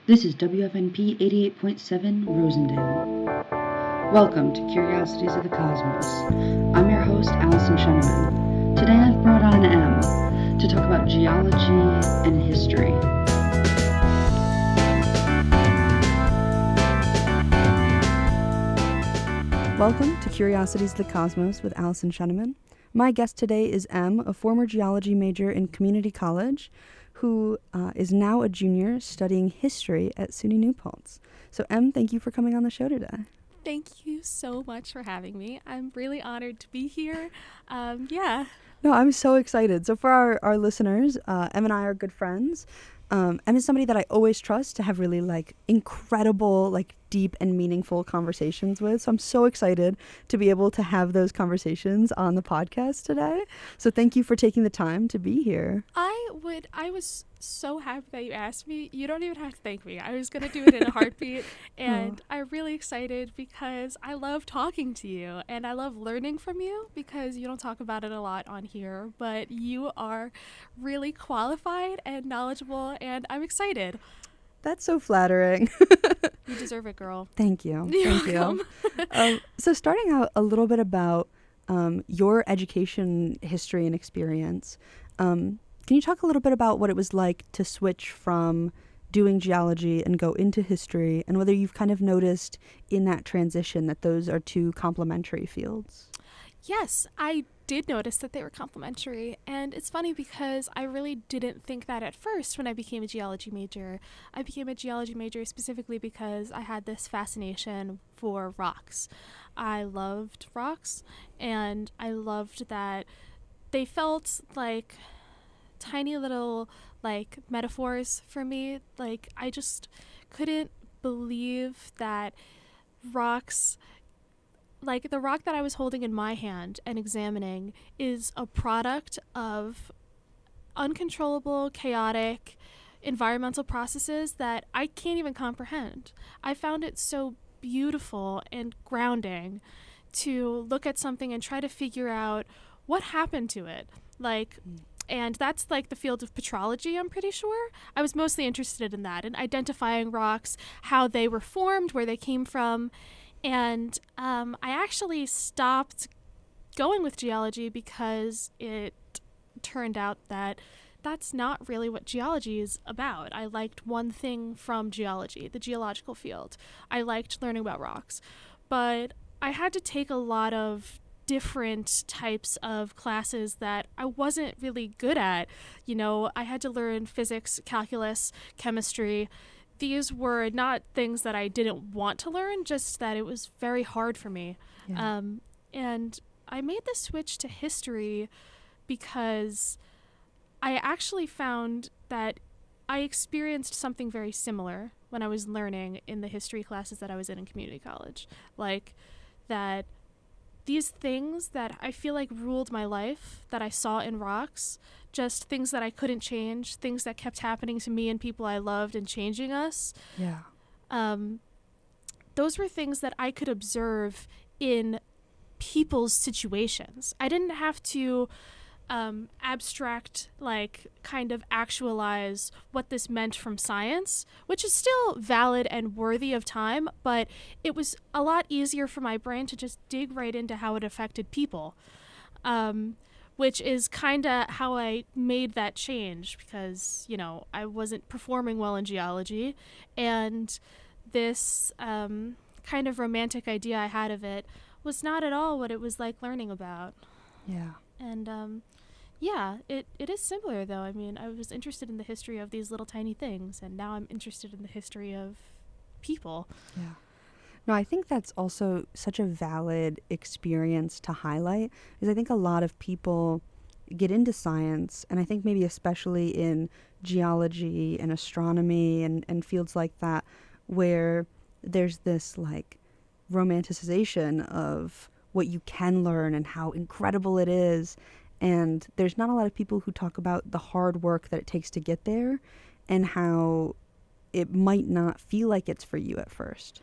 This is WFNP 88.7 Rosendale. Welcome to Curiosities of the Cosmos. I'm your host, Allyson Sheneman. Today I've brought on M to talk about geology and history. Welcome to Curiosities of the Cosmos with Allyson Sheneman. My guest today is M, a former geology major in community college, who is now a junior studying history at SUNY New Paltz. So M, thank you for coming on the show today. Thank you so much for having me. I'm really honored to be here. No, I'm so excited. So for our listeners, M and I are good friends. M is somebody that I always trust to have really incredible, deep and meaningful conversations with. So I'm so excited to be able to have those conversations on the podcast today. So thank you for taking the time to be here. I was so happy that you asked me. You don't even have to thank me. I was going to do it in a heartbeat. And I'm really excited because I love talking to you and I love learning from you because you don't talk about it a lot on here, but you are really qualified and knowledgeable and I'm excited. That's so flattering. You deserve it, girl. Thank you. You're Thank you. So starting out a little bit about your education history and experience, can you talk a little bit about what it was like to switch from doing geology and go into history, and whether you've kind of noticed in that transition that those are two complementary fields? Yes, I did notice that they were complementary, and it's funny because I really didn't think that at first when I became a geology major. I became a geology major specifically because I had this fascination for rocks. I loved rocks, and I loved that they felt like tiny little metaphors for me. I just couldn't believe that rocks, the rock that I was holding in my hand and examining, is a product of uncontrollable, chaotic environmental processes that I can't even comprehend. I found it so beautiful and grounding to look at something and try to figure out what happened to it. And that's the field of petrology, I'm pretty sure. I was mostly interested in that, in identifying rocks, how they were formed, where they came from. And I actually stopped going with geology because it turned out that that's not really what geology is about. I liked one thing from geology, the geological field. I liked learning about rocks. But I had to take a lot of different types of classes that I wasn't really good at. I had to learn physics, calculus, chemistry. These were not things that I didn't want to learn, just that it was very hard for me. Yeah. And I made the switch to history because I actually found that I experienced something very similar when I was learning in the history classes that I was in community college. That these things that I feel like ruled my life, that I saw in rocks, just things that I couldn't change, things that kept happening to me and people I loved and changing us. Yeah. Those were things that I could observe in people's situations. I didn't have to abstract, kind of actualize what this meant from science, which is still valid and worthy of time, but it was a lot easier for my brain to just dig right into how it affected people, which is kind of how I made that change because, I wasn't performing well in geology, and this kind of romantic idea I had of it was not at all what it was like learning about. Yeah. And it is similar, though. I mean, I was interested in the history of these little tiny things, and now I'm interested in the history of people. Yeah. No, I think that's also such a valid experience to highlight, because I think a lot of people get into science, and I think maybe especially in geology and astronomy and fields like that, where there's this romanticization of what you can learn and how incredible it is. And there's not a lot of people who talk about the hard work that it takes to get there and how it might not feel like it's for you at first.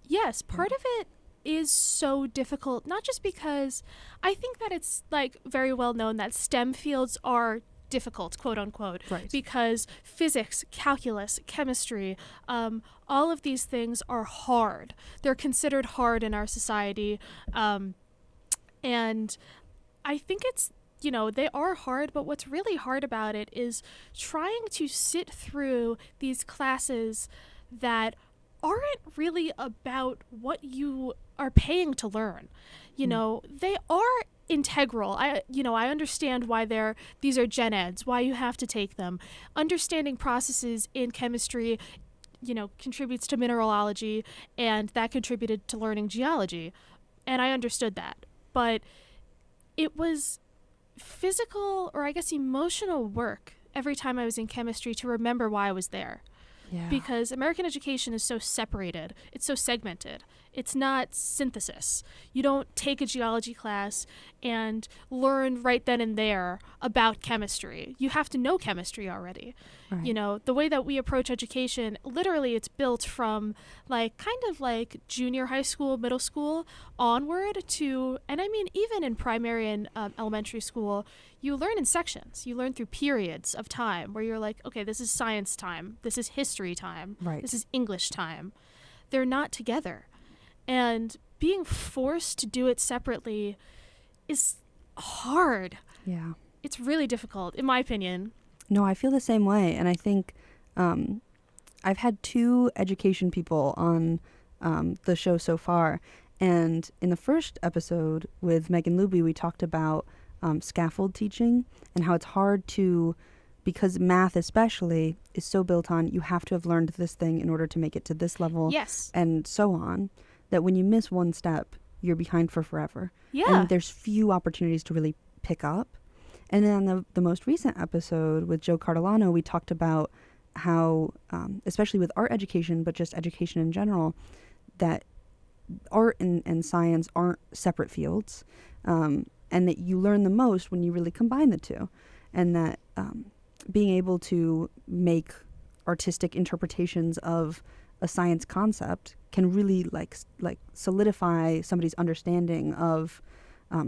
Yes, part of it is so difficult, not just because I think that it's very well known that STEM fields are difficult, quote unquote, Right. because physics, calculus, chemistry, all of these things are hard. They're considered hard in our society. And I think it's, they are hard, but what's really hard about it is trying to sit through these classes that aren't really about what you are paying to learn. They are integral. I understand why these are gen eds, why you have to take them. Understanding processes in chemistry, contributes to mineralogy, and that contributed to learning geology. And I understood that. But it was physical, or I guess emotional work every time I was in chemistry to remember why I was there. Yeah. Because American education is so separated. It's so segmented. It's not synthesis. You don't take a geology class and learn right then and there about chemistry. You have to know chemistry already. Right. The way that we approach education, literally it's built from kind of junior high school, middle school onward to, and I mean even in primary and elementary school, you learn in sections. You learn through periods of time where you're like, okay, this is science time. This is history time. Right. This is English time. They're not together. And being forced to do it separately is hard. Yeah. It's really difficult, in my opinion. No, I feel the same way. And I think I've had 2 education people on the show so far. And in the first episode with Megan Luby, we talked about scaffold teaching and how it's hard to, because math especially is so built on you have to have learned this thing in order to make it to this level. Yes. And so on, that when you miss one step, you're behind for forever. Yeah. And there's few opportunities to really pick up. And then on the most recent episode with Joe Cardellano, we talked about how, especially with art education, but just education in general, that art and science aren't separate fields, and that you learn the most when you really combine the two. And that being able to make artistic interpretations of a science concept can really solidify somebody's understanding of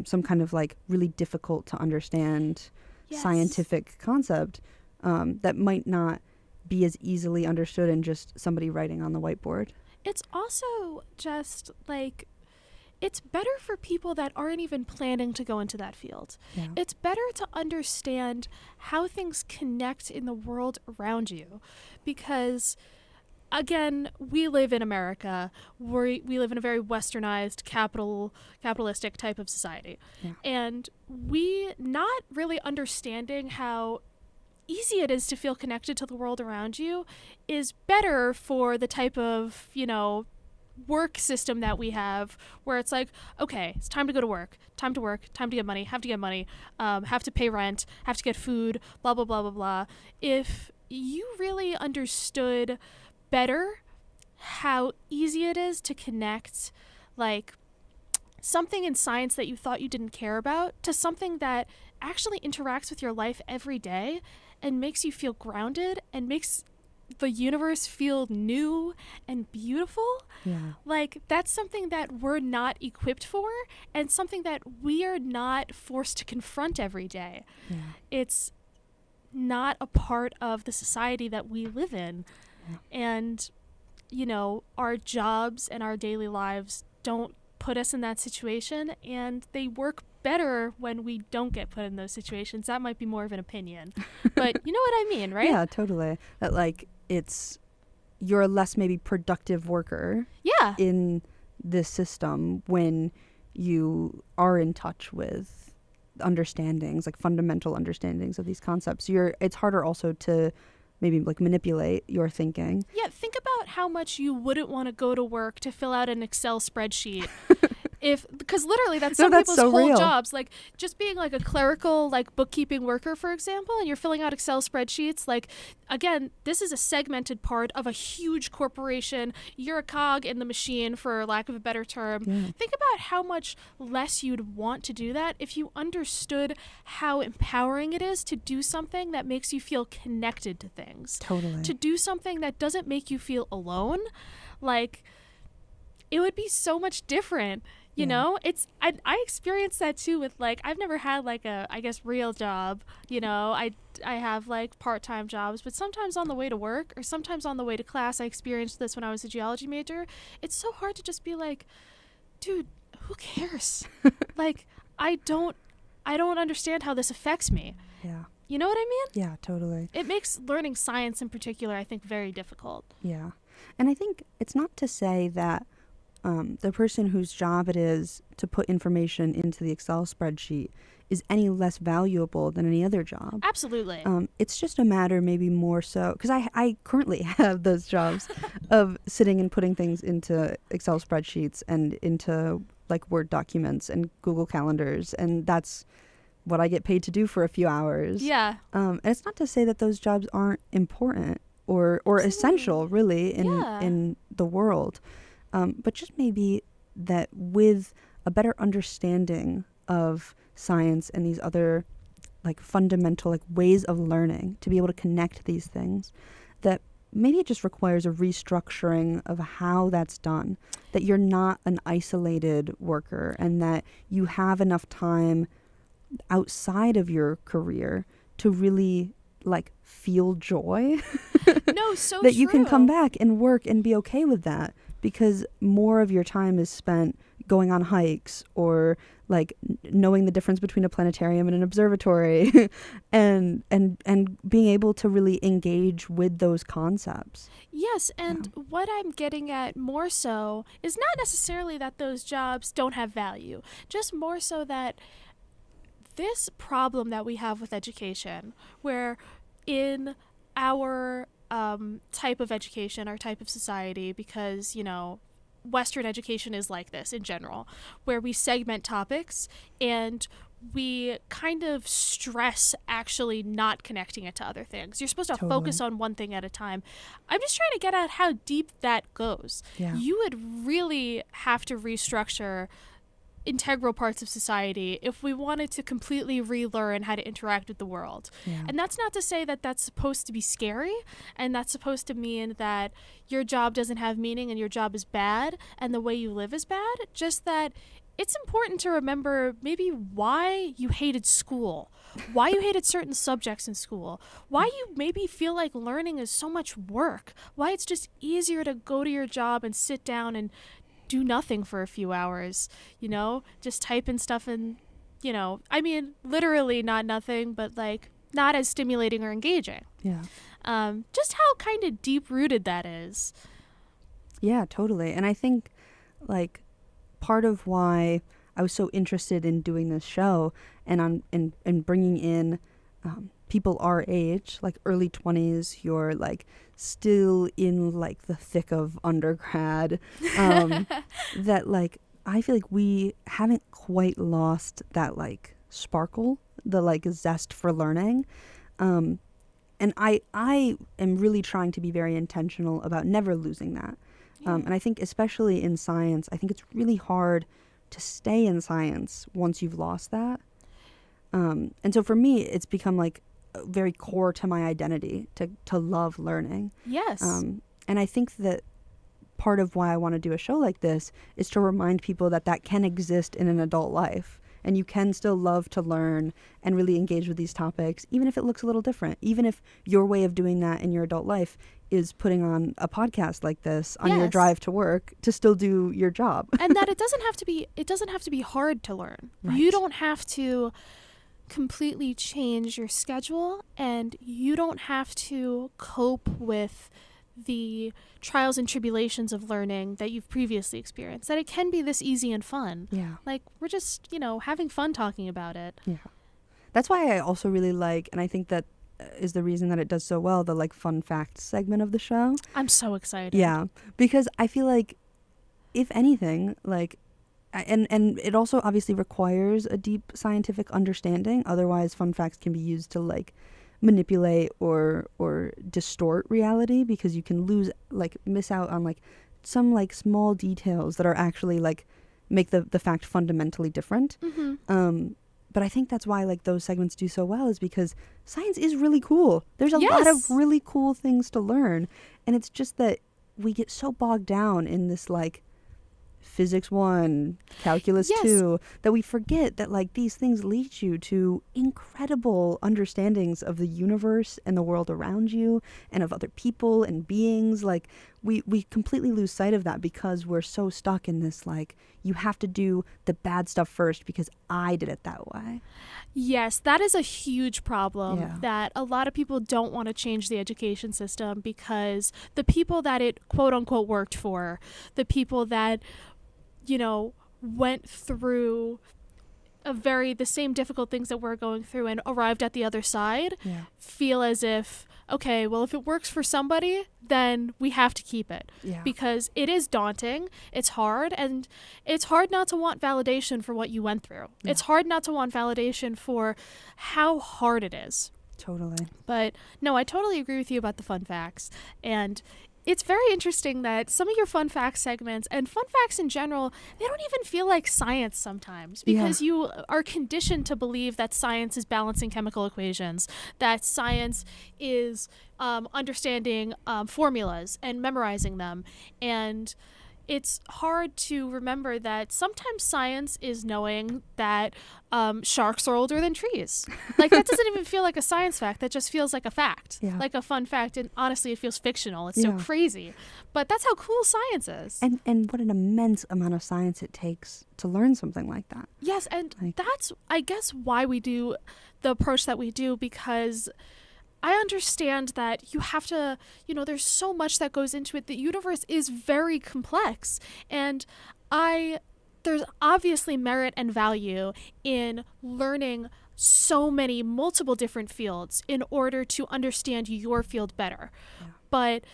some kind of really difficult to understand scientific concept that might not be as easily understood in just somebody writing on the whiteboard. It's also just it's better for people that aren't even planning to go into that field. Yeah. It's better to understand how things connect in the world around you, because again, we live in America. We live in a very westernized, capitalistic type of society. Yeah. And we not really understanding how easy it is to feel connected to the world around you is better for the type of, work system that we have, where it's okay, it's time to go to work, time to get money, have to pay rent, have to get food, blah, blah, blah, blah, blah. If you really understood better how easy it is to connect something in science that you thought you didn't care about to something that actually interacts with your life every day and makes you feel grounded and makes the universe feel new and beautiful. Yeah. That's something that we're not equipped for and something that we are not forced to confront every day. Yeah. It's not a part of the society that we live in. Yeah. And, our jobs and our daily lives don't put us in that situation, and they work better when we don't get put in those situations. That might be more of an opinion, but you know what I mean, right? Yeah, totally. That you're a less maybe productive worker. Yeah. In this system when you are in touch with understandings, fundamental understandings of these concepts. It's harder also to maybe manipulate your thinking. Yeah, think about how much you wouldn't want to go to work to fill out an Excel spreadsheet. Because literally that's some people's so whole real. jobs, just being a clerical bookkeeping worker, for example, and you're filling out Excel spreadsheets. Again, this is a segmented part of a huge corporation. You're a cog in the machine, for lack of a better term. Yeah. Think about how much less you'd want to do that if you understood how empowering it is to do something that makes you feel connected to things. Totally. To do something that doesn't make you feel alone. It would be so much different. You know, I experienced that too with like, I've never had like a, I guess, real job. You know, I have like part-time jobs, but sometimes on the way to work or sometimes on the way to class, I experienced this when I was a geology major. It's so hard to just be like, dude, who cares? Like, I don't understand how this affects me. Yeah. You know what I mean? Yeah, totally. It makes learning science in particular, I think, very difficult. Yeah. And I think it's not to say that the person whose job it is to put information into the Excel spreadsheet is any less valuable than any other job. Absolutely. It's just a matter maybe more so, because I currently have those jobs of sitting and putting things into Excel spreadsheets and into like Word documents and Google calendars, and that's what I get paid to do for a few hours. Yeah. And it's not to say that those jobs aren't important or essential really in the world. But just maybe that with a better understanding of science and these other like fundamental like ways of learning to be able to connect these things, that maybe it just requires a restructuring of how that's done, that you're not an isolated worker and that you have enough time outside of your career to really like feel joy. No, so that you can true. come back and work and be okay with that, because more of your time is spent going on hikes or like knowing the difference between a planetarium and an observatory and being able to really engage with those concepts. Yes, and what I'm getting at more so is not necessarily that those jobs don't have value, just more so that this problem that we have with education, where in our type of education, our type of society, because, you know, Western education is like this in general, where we segment topics and we kind of stress actually not connecting it to other things. You're supposed to focus on one thing at a time. I'm just trying to get at how deep that goes. Yeah. You would really have to restructure integral parts of society if we wanted to completely relearn how to interact with the world. Yeah. And that's not to say that that's supposed to be scary, and that's supposed to mean that your job doesn't have meaning and your job is bad and the way you live is bad. Just that it's important to remember maybe why you hated school, why you hated certain subjects in school, why you maybe feel like learning is so much work, why it's just easier to go to your job and sit down and do nothing for a few hours, you know, just type in stuff and, you know, I mean, literally not nothing, but like not as stimulating or engaging. Yeah. Just how kind of deep rooted that is. Yeah, totally. And I think like part of why I was so interested in doing this show and bringing in people our age, like early 20s, you're like still in like the thick of undergrad, that like I feel like we haven't quite lost that like sparkle, the like zest for learning. And I am really trying to be very intentional about never losing that. And I think especially in science, I think it's really hard to stay in science once you've lost that. And so for me, it's become like very core to my identity to love learning. Yes. And I think that part of why I want to do a show like this is to remind people that that can exist in an adult life. And you can still love to learn and really engage with these topics, even if it looks a little different, even if your way of doing that in your adult life is putting on a podcast like this on your drive to work to still do your job. And that it doesn't have to be hard to learn. Right. You don't have to completely change your schedule, and you don't have to cope with the trials and tribulations of learning that you've previously experienced, that it can be this easy and fun. Yeah. Like, we're just, you know, having fun talking about it. Yeah. That's why I also really like, and I think that is the reason that it does so well, the like fun fact segment of the show. I'm so excited. Yeah. Because I feel like, if anything, like, and it also obviously requires a deep scientific understanding. Otherwise, fun facts can be used to like manipulate or distort reality, because you can miss out on like some like small details that are actually like make the fact fundamentally different. Mm-hmm. But I think that's why like those segments do so well, is because science is really cool. There's a lot of really cool things to learn, and it's just that we get so bogged down in this like Physics 1, Calculus Yes. 2, that we forget that like these things lead you to incredible understandings of the universe and the world around you and of other people and beings. Like we completely lose sight of that because we're so stuck in this like, you have to do the bad stuff first because I did it that way. Yes, that is a huge problem, Yeah. that a lot of people don't want to change the education system because the people that it quote unquote worked for, the people that, you know, went through the same difficult things that we're going through and arrived at the other side, Yeah. feel as if, okay, well, if it works for somebody, then we have to keep it. Yeah. Because it is daunting, it's hard, and it's hard not to want validation for what you went through. Yeah. It's hard not to want validation for how hard it is. Totally. But no, I totally agree with you about the fun facts. And it's very interesting that some of your fun facts segments and fun facts in general, they don't even feel like science sometimes because you are conditioned to believe that science is balancing chemical equations, that science is understanding formulas and memorizing them. And it's hard to remember that sometimes science is knowing that sharks are older than trees. Like, that doesn't even feel like a science fact. That just feels like a fact, like a fun fact. And honestly, it feels fictional. It's so crazy. But that's how cool science is. And what an immense amount of science it takes to learn something like that. Yes, and that's, I guess, why we do the approach that we do, because I understand that you have to, there's so much that goes into it. The universe is very complex. And there's obviously merit and value in learning so many multiple different fields in order to understand your field better. Yeah. But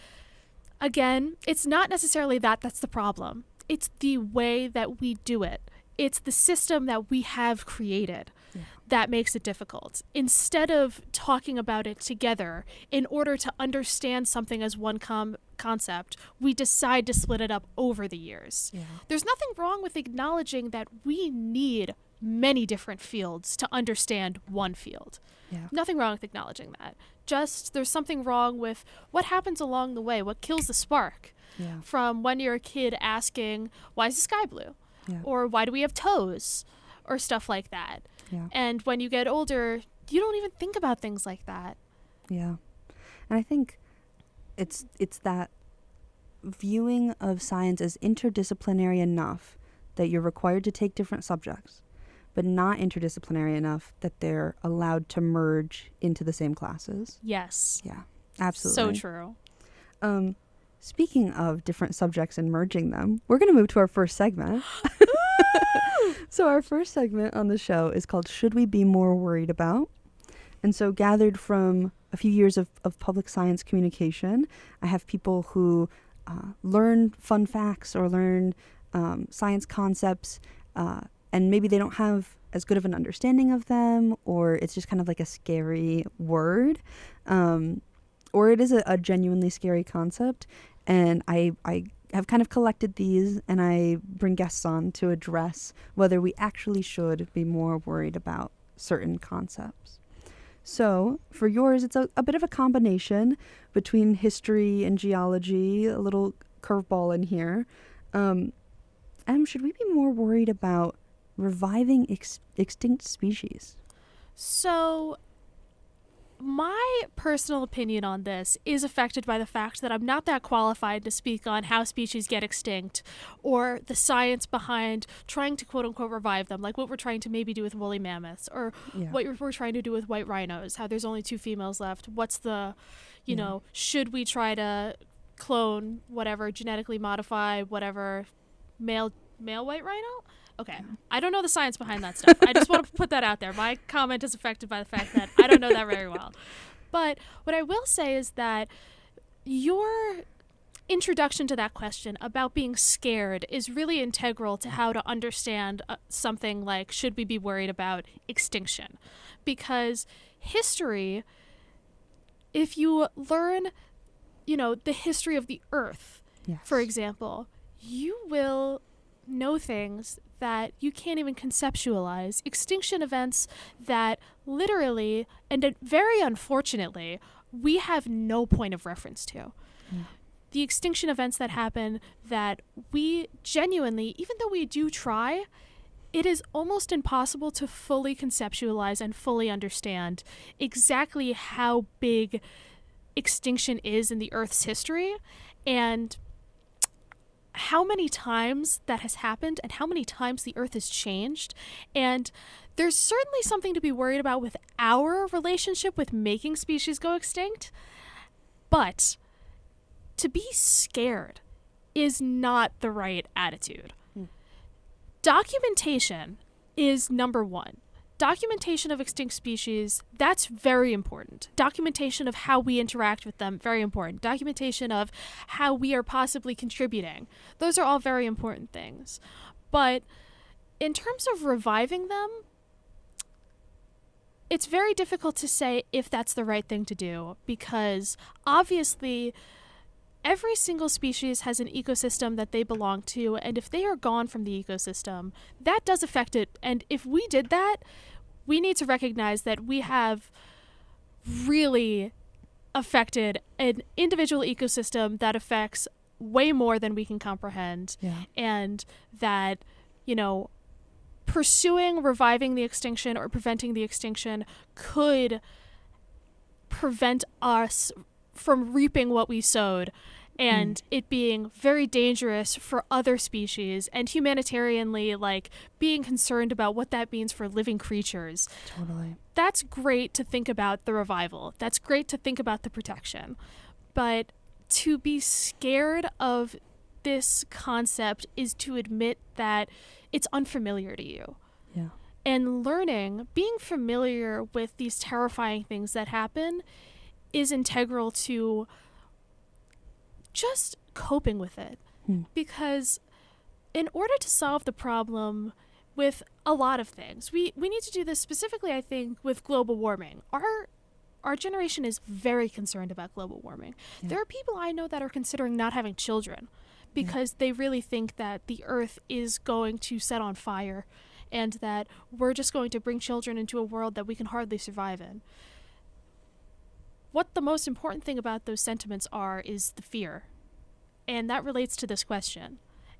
again, it's not necessarily that's the problem. It's the way that we do it. It's the system that we have created. Yeah. That makes it difficult. Instead of talking about it together in order to understand something as one concept, we decide to split it up over the years. Yeah. There's nothing wrong with acknowledging that we need many different fields to understand one field. Yeah. Nothing wrong with acknowledging that. Just there's something wrong with what happens along the way, what kills the spark. Yeah. From when you're a kid asking, why is the sky blue? Yeah. Or why do we have toes? Or stuff like that. Yeah. And when you get older, you don't even think about things like that. Yeah. And I think it's that viewing of science as interdisciplinary enough that you're required to take different subjects, but not interdisciplinary enough that they're allowed to merge into the same classes. Yes. Yeah, absolutely. So true. Speaking of different subjects and merging them, we're going to move to our first segment. So our first segment on the show is called Should We Be More Worried About? And so gathered from a few years of public science communication, I have people who learn fun facts or learn science concepts, and maybe they don't have as good of an understanding of them, or it's just kind of like a scary word, or it is a genuinely scary concept. And I have kind of collected these, and I bring guests on to address whether we actually should be more worried about certain concepts. So for yours, it's a bit of a combination between history and geology, a little curveball in here. Should we be more worried about reviving extinct species? So my personal opinion on this is affected by the fact that I'm not that qualified to speak on how species get extinct or the science behind trying to quote unquote revive them, like what we're trying to maybe do with woolly mammoths or what we're trying to do with white rhinos, how there's only 2 females left. What's the, should we try to clone whatever, genetically modify whatever male white rhino? Okay, I don't know the science behind that stuff. I just want to put that out there. My comment is affected by the fact that I don't know that very well. But what I will say is that your introduction to that question about being scared is really integral to how to understand something like, should we be worried about extinction? Because history, if you learn, the history of the Earth, for example, you will know things that you can't even conceptualize, extinction events that literally and very unfortunately we have no point of reference to. the extinction events that happen that we genuinely, even though we do try, it is almost impossible to fully conceptualize and fully understand exactly how big extinction is in the Earth's history and how many times that has happened and how many times the Earth has changed. And there's certainly something to be worried about with our relationship with making species go extinct, but to be scared is not the right attitude. Documentation is number one. Documentation of extinct species, that's very important. Documentation of how we interact with them, very important. Documentation of how we are possibly contributing. Those are all very important things. But in terms of reviving them, it's very difficult to say if that's the right thing to do, because obviously every single species has an ecosystem that they belong to, and if they are gone from the ecosystem, that does affect it. And if we did that, we need to recognize that we have really affected an individual ecosystem that affects way more than we can comprehend. Yeah. And that, pursuing reviving the extinction or preventing the extinction could prevent us from reaping what we sowed, and it being very dangerous for other species, and humanitarianly, being concerned about what that means for living creatures. Totally. That's great to think about the revival. That's great to think about the protection. But to be scared of this concept is to admit that it's unfamiliar to you. Yeah. And being familiar with these terrifying things that happen is integral to just coping with it. Because in order to solve the problem with a lot of things, we need to do this specifically, I think, with global warming. Our generation is very concerned about global warming. Yeah. There are people I know that are considering not having children because they really think that the Earth is going to set on fire and that we're just going to bring children into a world that we can hardly survive in. What the most important thing about those sentiments is the fear. And that relates to this question.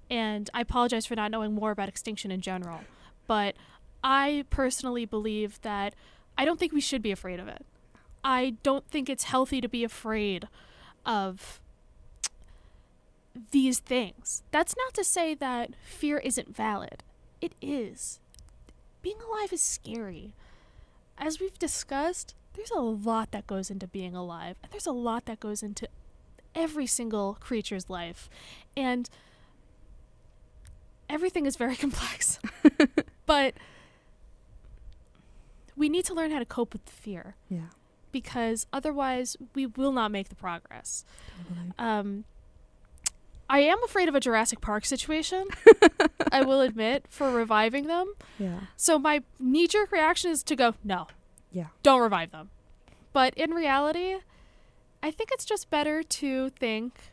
And I apologize for not knowing more about extinction in general. But I personally believe that I don't think we should be afraid of it. I don't think it's healthy to be afraid of these things. That's not to say that fear isn't valid. It is. Being alive is scary. As we've discussed, there's a lot that goes into being alive, and there's a lot that goes into every single creature's life, and everything is very complex. But we need to learn how to cope with the fear. Yeah. Because otherwise we will not make the progress. Totally. I am afraid of a Jurassic Park situation, I will admit, for reviving them. Yeah. So my knee-jerk reaction is to go, no. Yeah. Don't revive them. But in reality, I think it's just better to think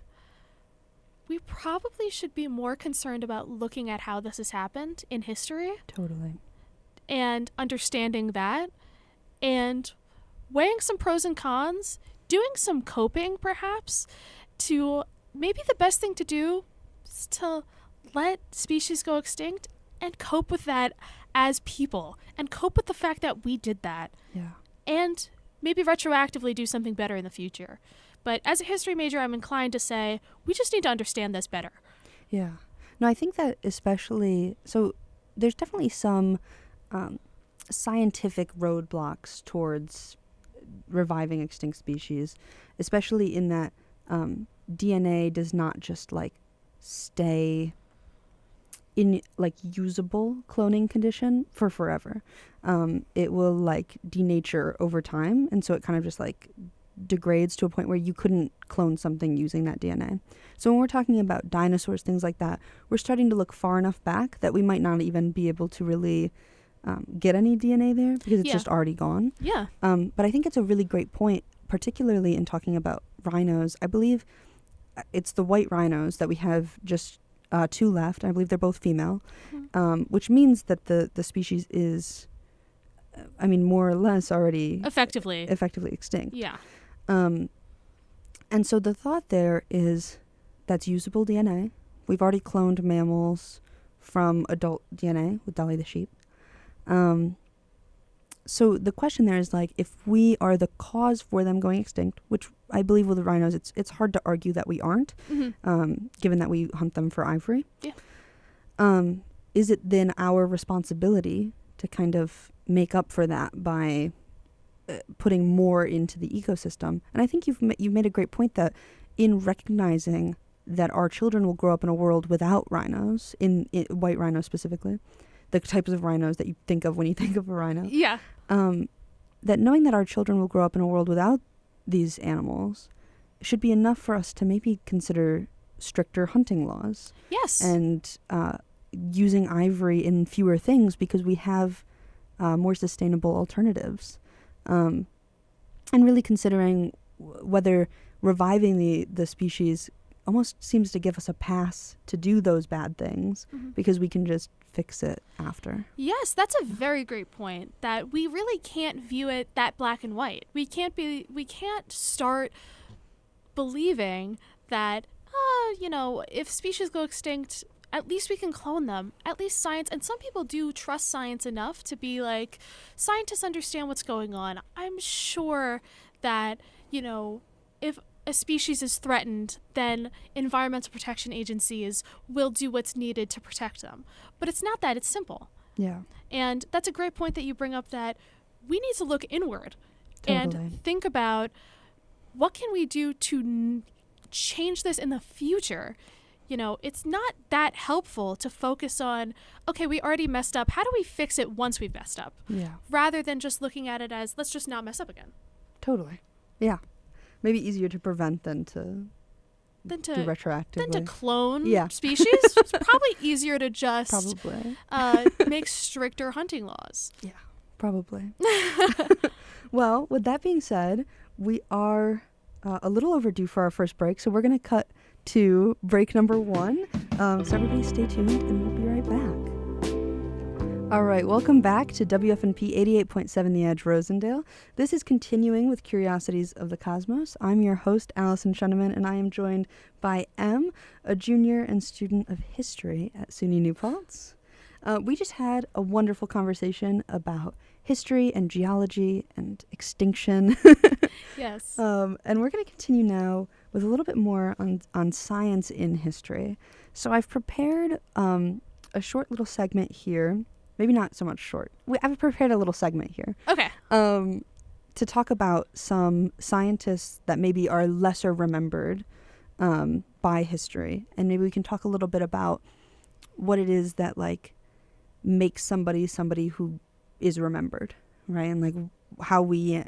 we probably should be more concerned about looking at how this has happened in history. Totally. And understanding that and weighing some pros and cons, doing some coping perhaps, to maybe the best thing to do is to let species go extinct and cope with that as people and cope with the fact that we did that. Yeah. And maybe retroactively do something better in the future. But as a history major, I'm inclined to say we just need to understand this better. Yeah. No, I think that especially, so there's definitely some scientific roadblocks towards reviving extinct species, especially in that DNA does not just stay in usable cloning condition for forever. It will denature over time, and so it kind of just degrades to a point where you couldn't clone something using that DNA. So when we're talking about dinosaurs, things like that, we're starting to look far enough back that we might not even be able to really get any DNA there because it's just already gone. Yeah. But I think it's a really great point, particularly in talking about rhinos. I believe it's the white rhinos that we have just 2 left. I believe they're both female, which means that the species is, more or less already effectively extinct. Yeah. And so the thought there is that's usable DNA. We've already cloned mammals from adult DNA with Dolly the sheep. So the question there is, like, if we are the cause for them going extinct, which I believe with the rhinos, it's hard to argue that we aren't, given that we hunt them for ivory. Yeah. Is it then our responsibility to kind of make up for that by putting more into the ecosystem? And I think you've made a great point that in recognizing that our children will grow up in a world without rhinos, in white rhinos specifically, the types of rhinos that you think of when you think of a rhino. Yeah. That knowing that our children will grow up in a world without these animals should be enough for us to maybe consider stricter hunting laws. Yes. And using ivory in fewer things because we have more sustainable alternatives. And really considering whether reviving the species almost seems to give us a pass to do those bad things because we can just fix it after. Yes, that's a very great point, that we really can't view it that black and white. We can't start believing that, if species go extinct, at least we can clone them. At least science, and some people do trust science enough to be like, scientists understand what's going on. I'm sure that, if a species is threatened, then environmental protection agencies will do what's needed to protect them. But it's not that, it's simple. Yeah. And that's a great point that you bring up, that we need to look inward Totally. and think about what can we do to change this in the future. It's not that helpful to focus on, okay, we already messed up. How do we fix it once we've messed up? Yeah. Rather than just looking at it as, let's just not mess up again. Totally. Yeah. Maybe easier to prevent than to do retroactively. Than to clone Yeah. species. It's probably easier to just Probably. make stricter hunting laws. Yeah, probably. Well, with that being said, we are a little overdue for our first break, so we're going to cut to break number 1. So everybody stay tuned, and we'll be right back. All right, welcome back to WFNP 88.7 The Edge, Rosendale. This is continuing with Curiosities of the Cosmos. I'm your host, Allyson Sheneman, and I am joined by Em, a junior and student of history at SUNY New Paltz. We just had a wonderful conversation about history and geology and extinction. Yes. And we're going to continue now with a little bit more on science in history. So I've prepared a short little segment here. Maybe not so much short. I've prepared a little segment here. Okay. To talk about some scientists that maybe are lesser remembered by history. And maybe we can talk a little bit about what it is that, like, makes somebody who is remembered, right? And, like, how we,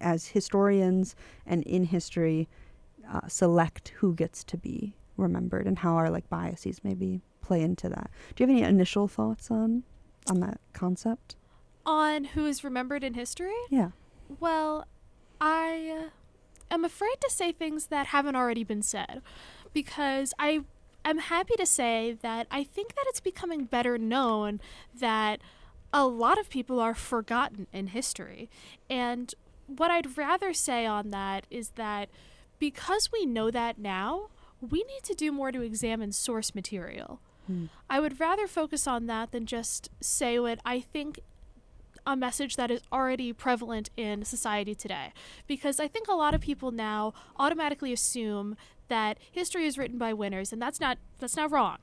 as historians and in history, select who gets to be remembered and how our, like, biases maybe play into that. Do you have any initial thoughts on that concept? On who is remembered in history? Yeah. Well, I am afraid to say things that haven't already been said, because I am happy to say that I think that it's becoming better known that a lot of people are forgotten in history. And what I'd rather say on that is that because we know that now, we need to do more to examine source material. I would rather focus on that than just say what I think a message that is already prevalent in society today. Because I think a lot of people now automatically assume that history is written by winners, and that's not wrong.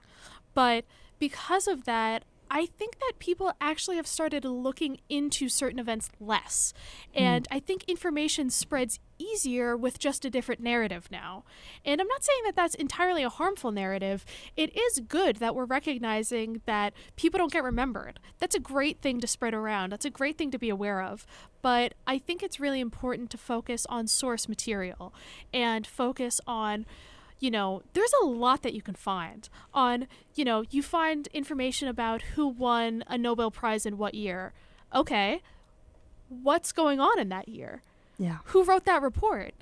But because of that, I think that people actually have started looking into certain events less. And I think information spreads easier with just a different narrative now. And I'm not saying that that's entirely a harmful narrative. It is good that we're recognizing that people don't get remembered. That's a great thing to spread around. That's a great thing to be aware of. But I think it's really important to focus on source material and focus on, there's a lot that you can find on, you find information about who won a Nobel Prize in what year. Okay, what's going on in that year? Yeah. Who wrote that report?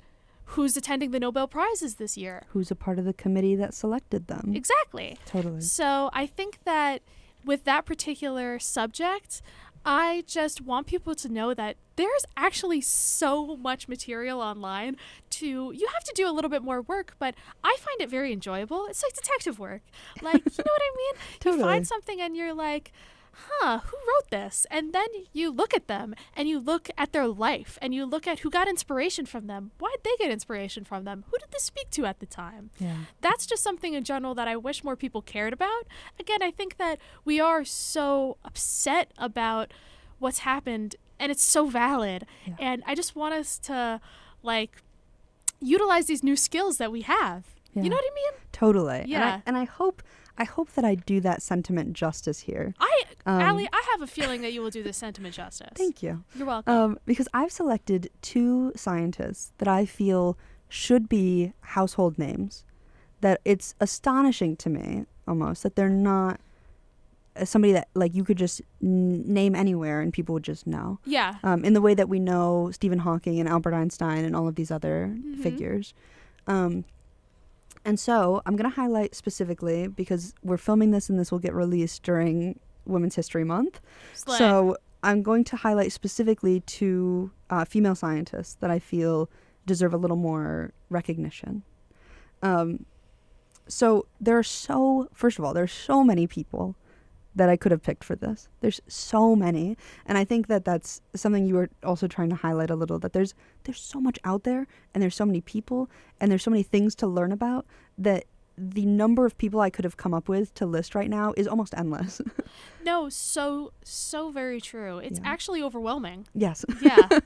Who's attending the Nobel Prizes this year? Who's a part of the committee that selected them? Exactly. Totally. So I think that with that particular subject, I just want people to know that there's actually so much material online you have to do a little bit more work, but I find it very enjoyable. It's like detective work. Like, you know what I mean? Totally. You find something and you're like, who wrote this? And then you look at them and you look at their life and you look at who got inspiration from them. Why did they get inspiration from them? Who did this speak to at the time? Yeah. That's just something in general that I wish more people cared about. Again, I think that we are so upset about what's happened and it's so valid. Yeah. And I just want us to like utilize these new skills that we have. Yeah. You know what I mean? Totally. Yeah. And I hope that I do that sentiment justice here. Allie, I have a feeling that you will do this sentiment justice. Thank you. You're welcome. Because I've selected 2 scientists that I feel should be household names. That it's astonishing to me almost that they're not somebody that like you could just name anywhere and people would just know. Yeah. In the way that we know Stephen Hawking and Albert Einstein and all of these other figures. And so I'm going to highlight specifically, because we're filming this and this will get released during Women's History Month. Slay. So I'm going to highlight specifically 2 female scientists that I feel deserve a little more recognition. So first of all, there's so many people that I could have picked for this. There's so many. And I think that that's something you were also trying to highlight a little, that there's so much out there and there's so many people and there's so many things to learn about that the number of people I could have come up with to list right now is almost endless. No, so very true. It's actually overwhelming. Yes. Yeah.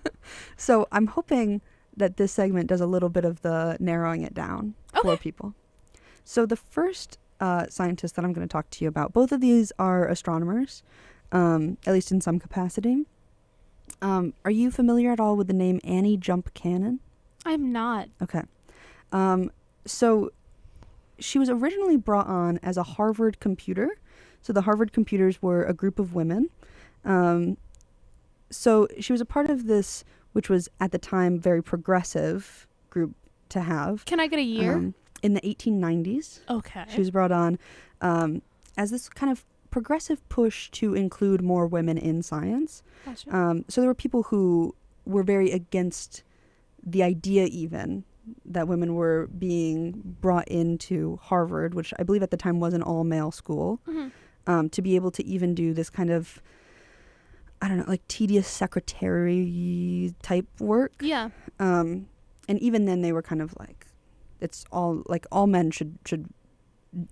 So I'm hoping that this segment does a little bit of the narrowing it down for people. So the first scientists that I'm going to talk to you about, both of these are astronomers, at least in some capacity. Are you familiar at all with the name Annie Jump Cannon? I'm not. Okay. So she was originally brought on as a Harvard computer. So the Harvard computers were a group of women. So she was a part of this, which was at the time very progressive group to have. Can I get a year? In the 1890s. Okay. She was brought on as this kind of progressive push to include more women in science. Gotcha. So there were people who were very against the idea even that women were being brought into Harvard, which I believe at the time was an all-male school, to be able to even do this kind of, I don't know, like tedious secretary type work. Yeah. And even then they were kind of like, it's all like all men should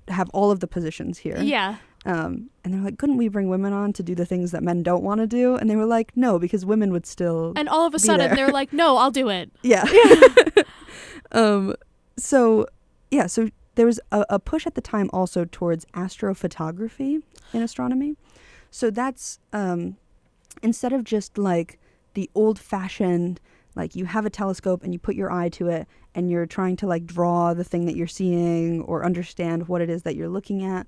have all of the positions here. Yeah. And they're like, couldn't we bring women on to do the things that men don't want to do? And they were like, no, because women would still. And all of a sudden there. they're like, no, I'll do it. Yeah. So there was a push at the time also towards astrophotography in astronomy. So that's instead of just like the old fashioned, like you have a telescope and you put your eye to it and you're trying to like draw the thing that you're seeing or understand what it is that you're looking at.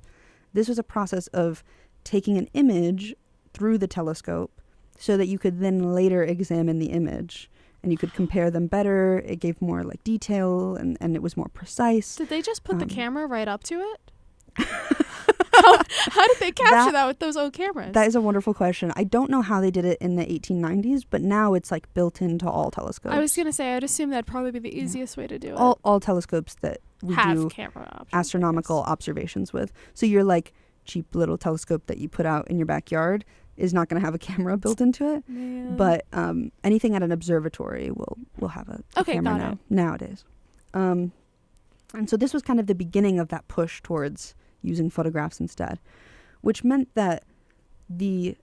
This was a process of taking an image through the telescope so that you could then later examine the image and you could compare them better. It gave more like detail and it was more precise. Did they just put the camera right up to it? How did they capture that with those old cameras? That is a wonderful question. I don't know how they did it in the 1890s, but now it's like built into all telescopes. I was going to say, I'd assume that'd probably be the easiest way to do it. All telescopes that we have do camera options, astronomical observations with. So your like cheap little telescope that you put out in your backyard is not going to have a camera built into it. Man. But anything at an observatory will have a camera nowadays. And so this was kind of the beginning of that push towards using photographs instead, which meant that the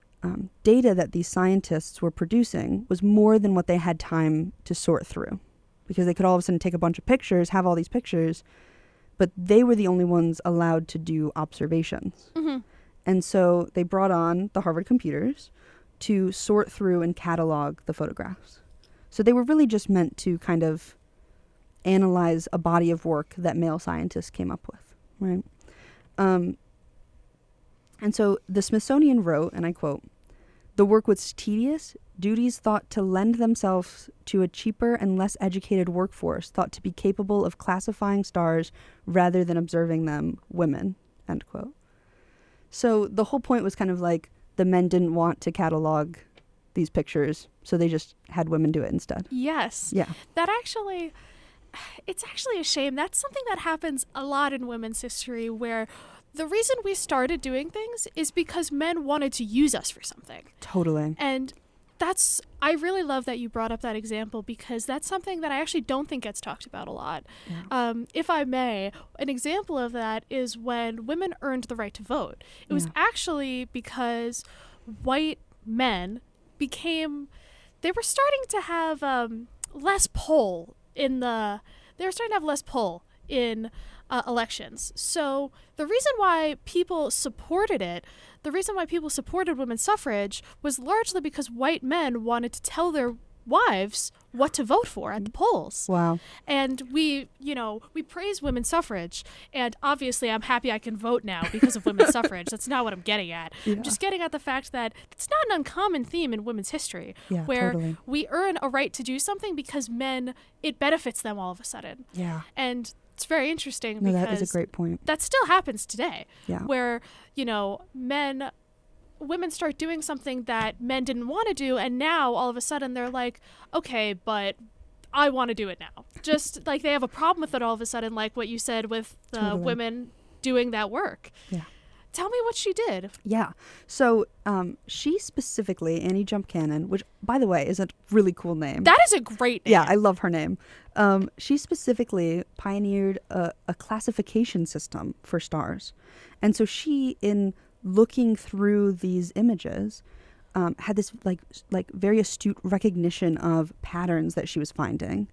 data that these scientists were producing was more than what they had time to sort through, because they could all of a sudden take a bunch of pictures, have all these pictures, but they were the only ones allowed to do observations. Mm-hmm. And so they brought on the Harvard computers to sort through and catalog the photographs. So they were really just meant to kind of analyze a body of work that male scientists came up with, right? And so the Smithsonian wrote, and I quote, "The work was tedious, duties thought to lend themselves to a cheaper and less educated workforce thought to be capable of classifying stars rather than observing them, women," end quote. So the whole point was kind of like the the men didn't want to catalog these pictures, so they just had women do it instead. Yes. Yeah. It's actually a shame. That's something that happens a lot in women's history, where the reason we started doing things is because men wanted to use us for something. Totally. And I really love that you brought up that example, because that's something that I actually don't think gets talked about a lot. Yeah. If I may, an example of that is when women earned the right to vote. It was actually because white men they were starting to have less pull in elections. So the reason why people supported women's suffrage was largely because white men wanted to tell their wives what to vote for at the polls. Wow. And we praise women's suffrage, and obviously I'm happy I can vote now because of women's suffrage. That's not what I'm getting at. Yeah. I'm just getting at the fact that it's not an uncommon theme in women's history, where totally. we earn a right to do something because it benefits them all of a sudden. Yeah. And it's very interesting No, because that is a great point. that still happens today. Yeah. Where, women start doing something that men didn't want to do, and now all of a sudden they're like, okay, but I want to do it now. Just like they have a problem with it all of a sudden, like what you said with the Totally. women doing that work. Yeah. Tell me what she did. Yeah. So she specifically, Annie Jump Cannon, which, by the way, is a really cool name. That is a great name. Yeah, I love her name. She specifically pioneered a classification system for stars. And so she, in looking through these images, had this like very astute recognition of patterns that she was finding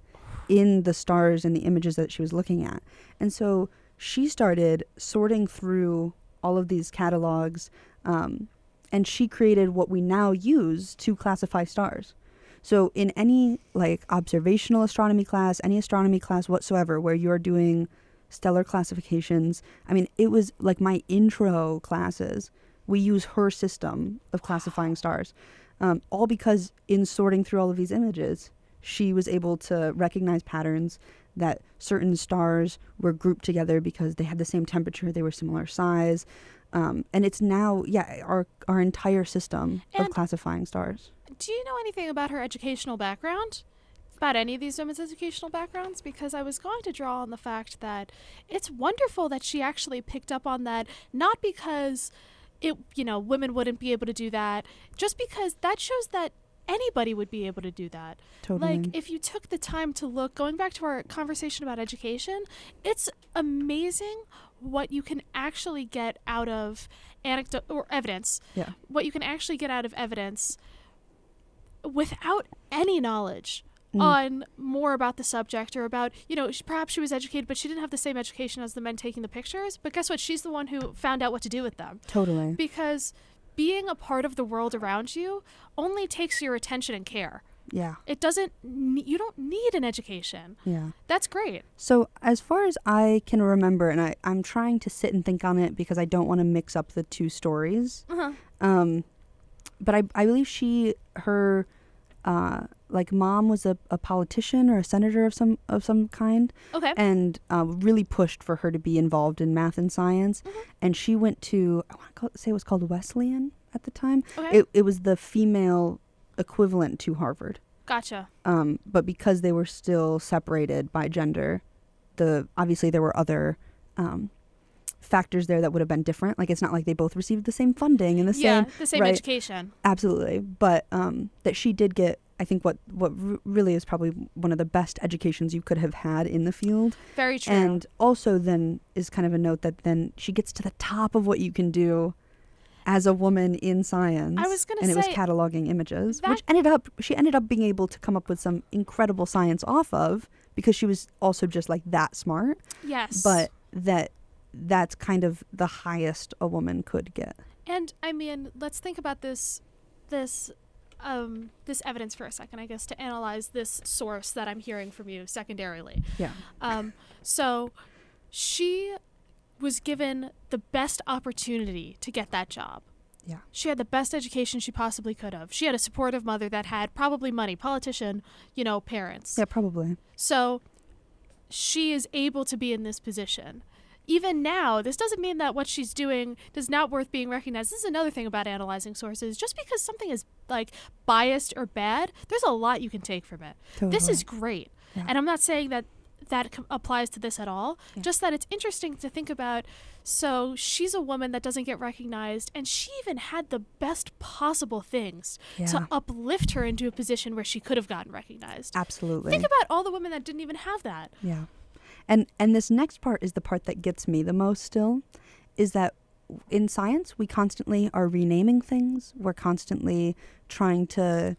in the stars and the images that she was looking at. And so she started sorting through all of these catalogs, and she created what we now use to classify stars. So in any observational astronomy class, any astronomy class whatsoever, where you're doing stellar classifications, I mean, it was like my intro classes. We use her system of classifying stars, all because in sorting through all of these images, she was able to recognize patterns that certain stars were grouped together because they had the same temperature, they were similar size. And it's now, our entire system of classifying stars. Do you know anything about her educational background? About any of these women's educational backgrounds? Because I was going to draw on the fact that it's wonderful that she actually picked up on that, not because women wouldn't be able to do that, just because that shows that anybody would be able to do that. Totally. Like, if you took the time to look, going back to our conversation about education, it's amazing what you can actually get out of anecdote or evidence. Yeah. What you can actually get out of evidence without any knowledge on more about the subject, or about, perhaps she was educated, but she didn't have the same education as the men taking the pictures. But guess what? She's the one who found out what to do with them. Totally. Because being a part of the world around you only takes your attention and care. Yeah. It doesn't, you don't need an education. Yeah. That's great. So as far as I can remember, and I'm trying to sit and think on it because I don't want to mix up the two stories. Uh-huh. But I believe her mom was a politician or a senator of some kind. Okay. And really pushed for her to be involved in math and science. Mm-hmm. And she went to, I want to say it was called Wesleyan at the time. Okay. It was the female equivalent to Harvard. Gotcha. But because they were still separated by gender, obviously there were other factors there that would have been different. Like, it's not like they both received the same funding and the same right? education. Absolutely. But that she did get, I think, what really is probably one of the best educations you could have had in the field. Very true. And also then is kind of a note that then she gets to the top of what you can do as a woman in science. I was going to say, say, and it was cataloging images, which she ended up being able to come up with some incredible science off of, because she was also just like that smart. Yes. But that's kind of the highest a woman could get. And I mean, let's think about this evidence for a second, I guess, to analyze this source that I'm hearing from you secondarily. Yeah. So she was given the best opportunity to get that job. Yeah. She had the best education she possibly could have. She had a supportive mother that had probably money, politician, parents. Yeah, probably. So she is able to be in this position. even now, this doesn't mean that what she's doing is not worth being recognized. This is another thing about analyzing sources. Just because something is like biased or bad, there's a lot you can take from it. Totally. This is great. Yeah. And I'm not saying that applies to this at all. Yeah. Just that it's interesting to think about. So she's a woman that doesn't get recognized, and she even had the best possible things to uplift her into a position where she could have gotten recognized. Absolutely. Think about all the women that didn't even have that. Yeah. And this next part is the part that gets me the most still, is that in science, we constantly are renaming things. We're constantly trying to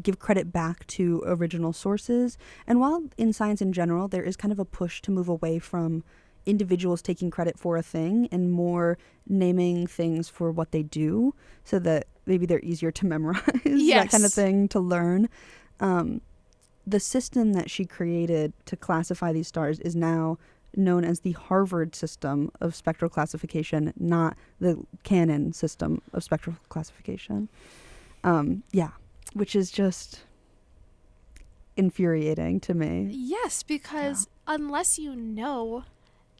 give credit back to original sources. And while in science in general, there is kind of a push to move away from individuals taking credit for a thing and more naming things for what they do so that maybe they're easier to memorize, that kind of thing, to learn. The system that she created to classify these stars is now known as the Harvard system of spectral classification, not the canon system of spectral classification. Which is just infuriating to me. Yes, because unless you know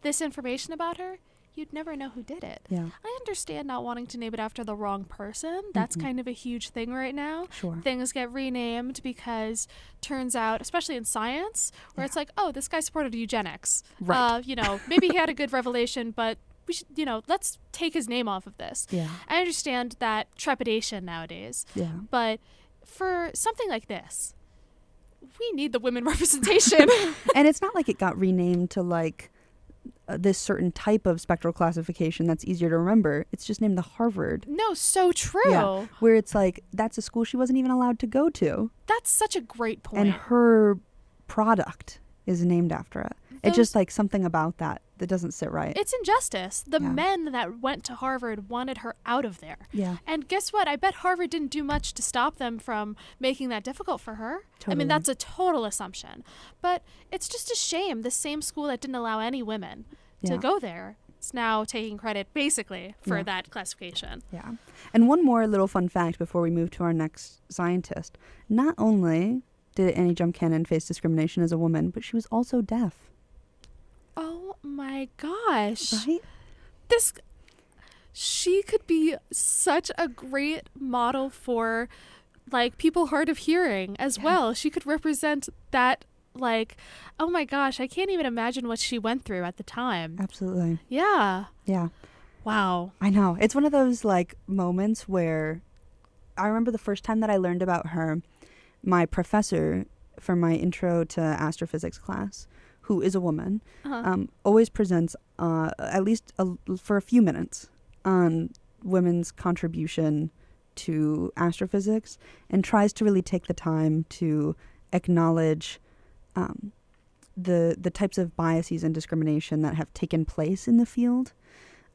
this information about her, you'd never know who did it. Yeah. I understand not wanting to name it after the wrong person. That's kind of a huge thing right now. Sure. Things get renamed because turns out, especially in science, where it's like, oh, this guy supported eugenics. Right. Maybe he had a good revelation, but we should, let's take his name off of this. Yeah. I understand that trepidation nowadays. Yeah. But for something like this, we need the women representation. And it's not like it got renamed to like this certain type of spectral classification that's easier to remember. It's just named the Harvard. No, so true. Yeah, where it's like, that's a school she wasn't even allowed to go to. That's such a great point. And her product is named after it. It's just like something about that doesn't sit right. It's injustice. The men that went to Harvard wanted her out of there. Yeah. And guess what? I bet Harvard didn't do much to stop them from making that difficult for her. Totally. I mean, that's a total assumption. But it's just a shame. The same school that didn't allow any women to go there is now taking credit, basically, for that classification. Yeah. And one more little fun fact before we move to our next scientist. Not only did Annie Jump Cannon face discrimination as a woman, but she was also deaf. Oh my gosh. Right? She could be such a great model for like people hard of hearing as well. She could represent that, like, oh my gosh, I can't even imagine what she went through at the time. Absolutely. Yeah. Yeah. Wow. I know. It's one of those like moments where I remember the first time that I learned about her, my professor for my intro to astrophysics class, who is a woman, always presents at least for a few minutes on women's contribution to astrophysics and tries to really take the time to acknowledge the types of biases and discrimination that have taken place in the field.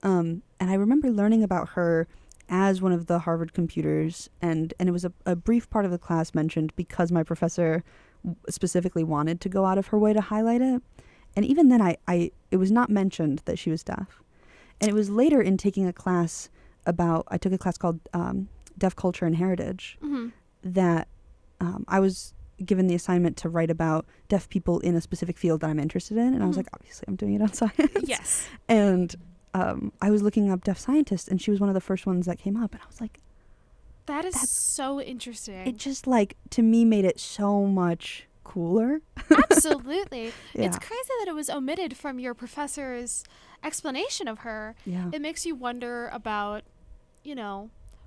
And I remember learning about her as one of the Harvard computers, and it was a brief part of the class mentioned because my professor specifically wanted to go out of her way to highlight it. And even then, it was not mentioned that she was deaf. And it was later in taking a class I took a class called Deaf Culture and Heritage, that I was given the assignment to write about deaf people in a specific field that I'm interested in. And I was like, obviously, I'm doing it on science. Yes. And I was looking up deaf scientists, and she was one of the first ones that came up. And I was like, that's so interesting. It just, like, to me, made it so much cooler. Absolutely. Yeah. It's crazy that it was omitted from your professor's explanation of her. Yeah. It makes you wonder about,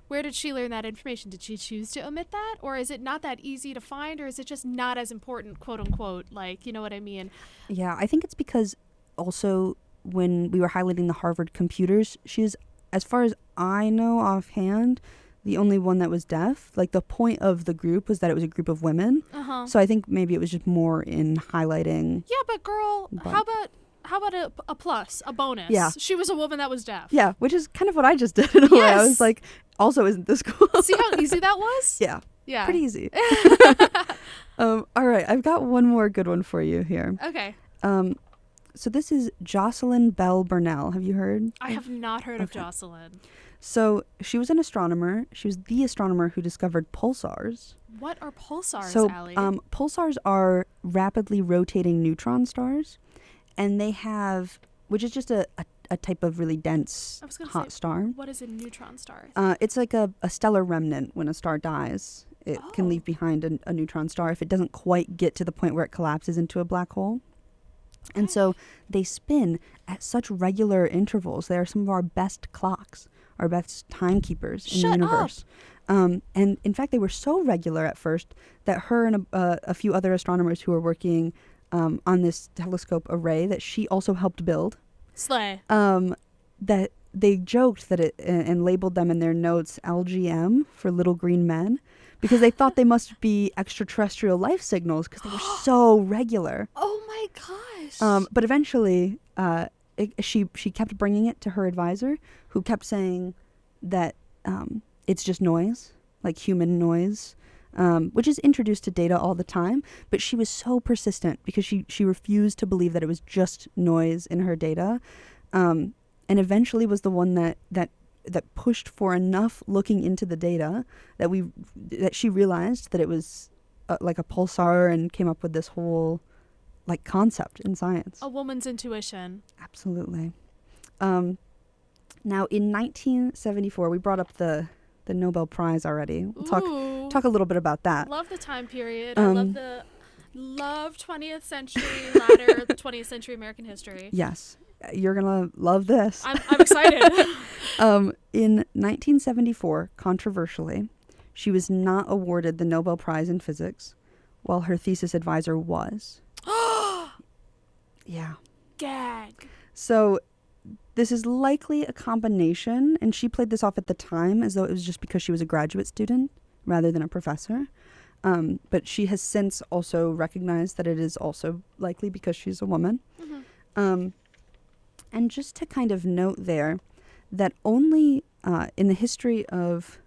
where did she learn that information? Did she choose to omit that? Or is it not that easy to find? Or is it just not as important, quote unquote? Like, you know what I mean? Yeah, I think it's because also when we were highlighting the Harvard computers, she's, as far as I know offhand, the only one that was deaf. Like, the point of the group was that it was a group of women. So I think maybe it was just more in highlighting. Yeah, but girl, how about a plus, a bonus? Yeah. She was a woman that was deaf. Yeah, which is kind of what I just did in a way. I was like, also, isn't this cool? See how easy that was? Yeah. Yeah. Pretty easy. All right, I've got one more good one for you here. Okay. So this is Jocelyn Bell Burnell. Have you heard? I have not heard of Jocelyn. So she was an astronomer. She was the astronomer who discovered pulsars. What are pulsars, So Allie? pulsars are rapidly rotating neutron stars, and they have which is just a type of really dense I was gonna hot say, star. what is a neutron star? It's like a stellar remnant. When a star dies, it can leave behind a neutron star if it doesn't quite get to the point where it collapses into a black hole. Okay. And so they spin at such regular intervals. They are some of our best clocks, our best timekeepers in the universe. And in fact, they were so regular at first that her and a few other astronomers who were working on this telescope array that she also helped build, Slay. that they joked that it and labeled them in their notes LGM for little green men, because they thought they must be extraterrestrial life signals because they were so regular. Oh my gosh. But eventually, she kept bringing it to her advisor, who kept saying that it's just noise, like human noise, which is introduced to data all the time. But she was so persistent because she refused to believe that it was just noise in her data, and eventually was the one that pushed for enough looking into the data that she realized that it was like a pulsar, and came up with this whole like concept in science. A woman's intuition. Absolutely. Now in 1974, we brought up the Nobel Prize already. We'll talk a little bit about that. Love the time period. I love 20th century, latter 20th century American history. Yes. You're going to love this. I'm excited. In 1974, controversially, she was not awarded the Nobel Prize in Physics, while her thesis advisor was. Yeah. Gag. So this is likely a combination, and she played this off at the time as though it was just because she was a graduate student rather than a professor. But she has since also recognized that it is also likely because she's a woman. Mm-hmm. And just to kind of note there that only in the history of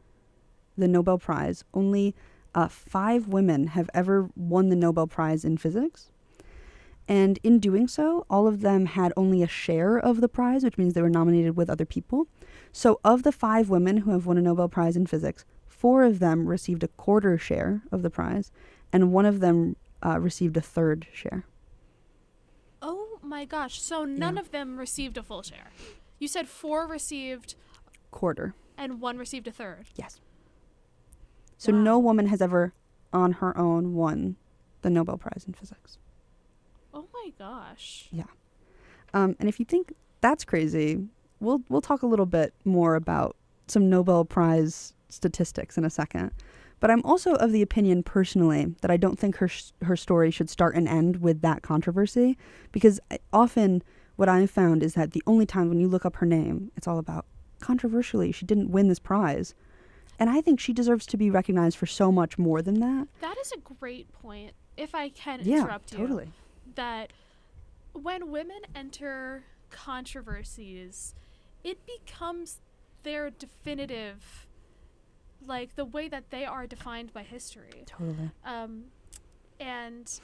the Nobel Prize, only 5 women have ever won the Nobel Prize in physics. And in doing so, all of them had only a share of the prize, which means they were nominated with other people. So of the 5 women who have won a Nobel Prize in physics, 4 of them received a quarter share of the prize, and 1 of them received a third share. Oh my gosh. So none of them received a full share. You said 4 received quarter. And 1 received a third. Yes. So no woman has ever on her own won the Nobel Prize in physics. Oh my gosh. Yeah. And if you think that's crazy, we'll talk a little bit more about some Nobel Prize statistics in a second. But I'm also of the opinion personally that I don't think her story should start and end with that controversy, because often what I've found is that the only time when you look up her name, it's all about controversially, she didn't win this prize. And I think she deserves to be recognized for so much more than that. That is a great point, if I can interrupt you. Yeah, totally. That when women enter controversies, it becomes their definitive, like the way that they are defined by history. Totally. And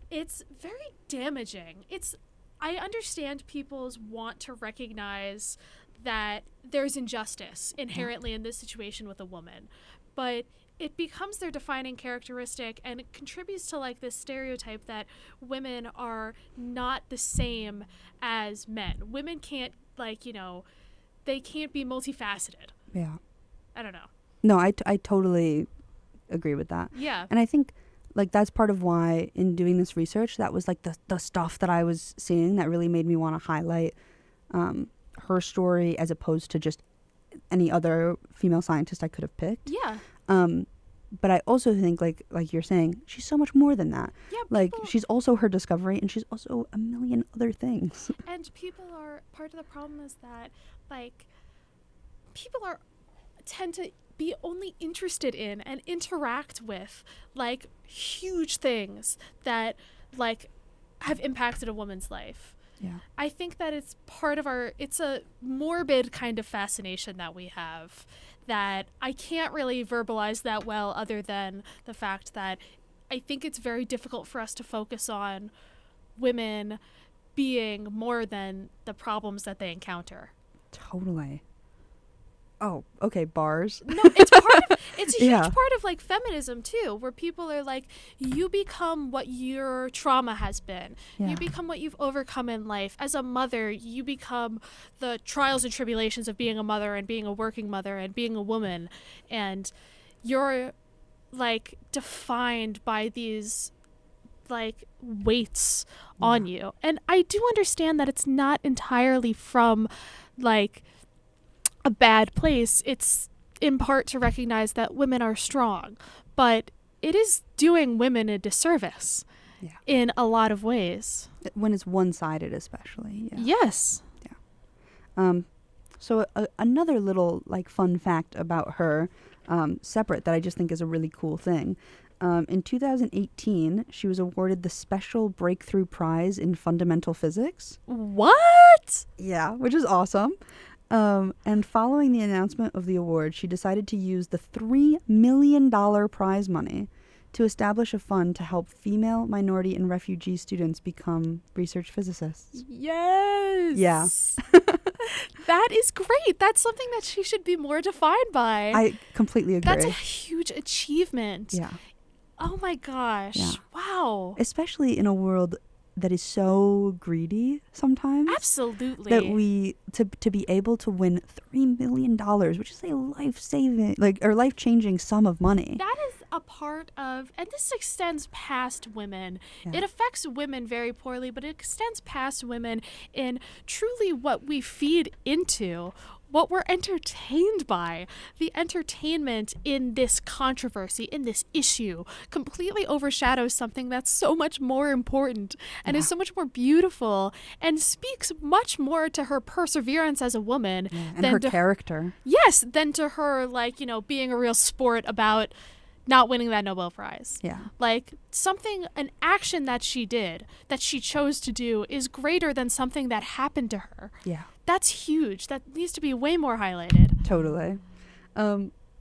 it's very damaging. I understand people's want to recognize that there's injustice inherently in this situation with a woman, but it becomes their defining characteristic, and it contributes to like this stereotype that women are not the same as men. Women can't, like, you know, they can't be multifaceted. Yeah. I don't know. No, I totally agree with that. Yeah. And I think like that's part of why in doing this research, that was like the stuff that I was seeing that really made me want to highlight her story as opposed to just any other female scientist I could have picked. Yeah. But I also think like you're saying, she's so much more than that. Yeah. Like she's also her discovery, and she's also a million other things. And people are, part of the problem is that like people tend to be only interested in and interact with like huge things that like have impacted a woman's life. Yeah. I think that it's part of it's a morbid kind of fascination that we have that I can't really verbalize that well, other than the fact that I think it's very difficult for us to focus on women being more than the problems that they encounter. Totally. Oh, okay, bars. No, it's it's a huge part of like feminism too, where people are like, you become what your trauma has been. You become what you've overcome in life. As a mother, you become the trials and tribulations of being a mother and being a working mother and being a woman. And you're like defined by these like weights on you. And I do understand that it's not entirely from like a bad place. It's in part to recognize that women are strong, but it is doing women a disservice in a lot of ways. When it's one-sided, especially. Yes. So another little like fun fact about her, separate, that I just think is a really cool thing. In 2018, she was awarded the Special Breakthrough Prize in Fundamental Physics. What? Yeah, which is awesome. And following the announcement of the award, she decided to use the $3 million prize money to establish a fund to help female, minority, and refugee students become research physicists. Yes. Yeah. That is great. That's something that she should be more defined by. I completely agree. That's a huge achievement. Yeah. Oh my gosh. Yeah. Wow. Especially in a world that is so greedy sometimes. Absolutely. That we, to be able to win $3 million, which is a life-saving, like, or life-changing sum of money. That is a part of, and this extends past women. Yeah. It affects women very poorly, but it extends past women in truly what we feed into, what we're entertained by. The entertainment in this controversy, in this issue, completely overshadows something that's so much more important and is so much more beautiful and speaks much more to her perseverance as a woman and her character. Yes, than to her, like, you know, being a real sport about not winning that Nobel Prize. Yeah. Like, something, an action that she did, that she chose to do, is greater than something that happened to her. Yeah. That's huge. That needs to be way more highlighted. Totally.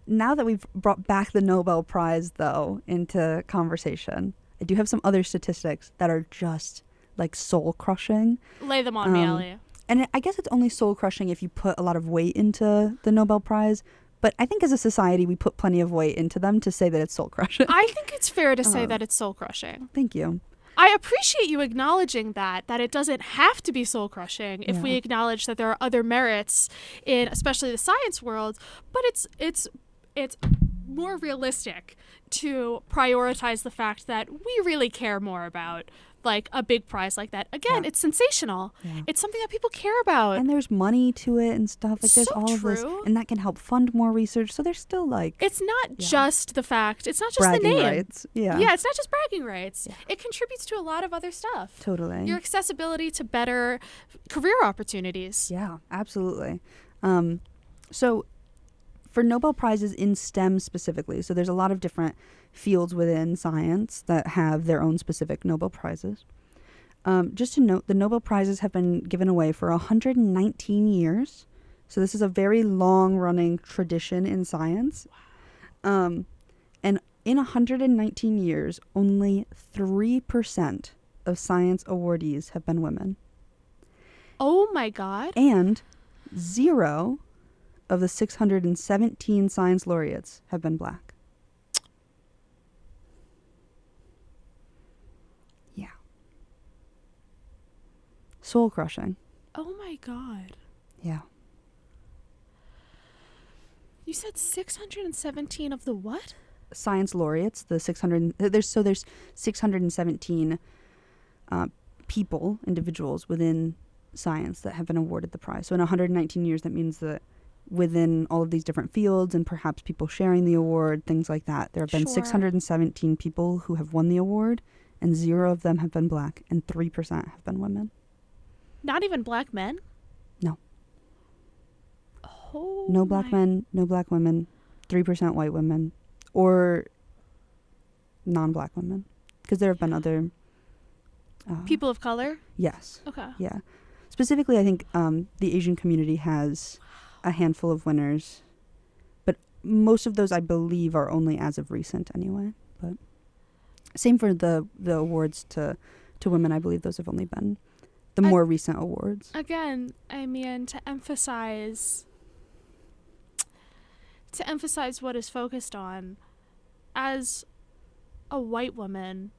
Now that we've brought back the Nobel Prize, though, into conversation, I do have some other statistics that are just, like, soul-crushing. Lay them on me, Allie. And I guess it's only soul-crushing if you put a lot of weight into the Nobel Prize. But I think as a society, we put plenty of weight into them to say that it's soul-crushing. I think it's fair to say that it's soul-crushing. Thank you. I appreciate you acknowledging that it doesn't have to be soul-crushing if we acknowledge that there are other merits in especially the science world, but it's more realistic to prioritize the fact that we really care more about like a big prize like that. Again, it's sensational. Yeah. It's something that people care about. And there's money to it and stuff. Like, there's so all of this. And that can help fund more research. So there's still, like... It's not just the fact. It's not just bragging the name. Rights. Yeah. Yeah, it's not just bragging rights. Yeah. It contributes to a lot of other stuff. Totally. Your accessibility to better career opportunities. Yeah, absolutely. So for Nobel Prizes in STEM specifically, so there's a lot of different fields within science that have their own specific Nobel Prizes. Just to note, the Nobel Prizes have been given away for 119 years. So this is a very long-running tradition in science. And in 119 years, only 3% of science awardees have been women. Oh my God. And 0 of the 617 science laureates have been Black. Soul-crushing. Oh my God. Yeah. You said 617 of the what? Science laureates, the 600. There's 617 individuals within science that have been awarded the prize. So in 119 years, that means that within all of these different fields and perhaps people sharing the award, things like that, there have been 617 people who have won the award, and 0 of them have been Black, and 3% have been women. Not even Black men? No. Oh. No Black men, no Black women, 3% white women, or non-Black women. Because there have been other... people of color? Yes. Okay. Yeah. Specifically, I think the Asian community has a handful of winners, but most of those, I believe, are only as of recent anyway. But same for the awards to women. I believe those have only been the more recent awards. Again, I mean, to emphasize to emphasize what is focused on, as a white woman,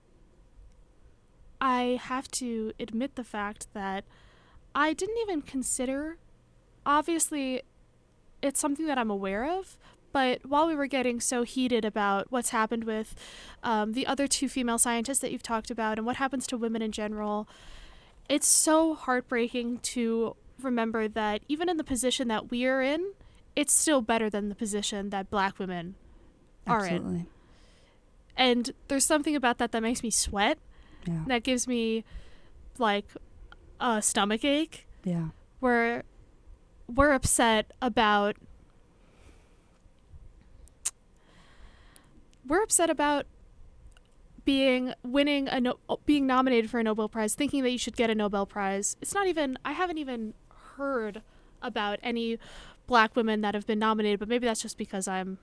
I have to admit the fact that I didn't even consider, obviously it's something that I'm aware of, but while we were getting so heated about what's happened with the other two female scientists that you've talked about and what happens to women in general, it's so heartbreaking to remember that even in the position that we are in, it's still better than the position that Black women are Absolutely. in. And there's something about that that makes me sweat. Yeah. That gives me, like, a stomach ache. Yeah. Where we're upset about being nominated for a Nobel Prize, thinking that you should get a Nobel Prize. It's not even, I haven't even heard about any Black women that have been nominated, but maybe that's just because I'm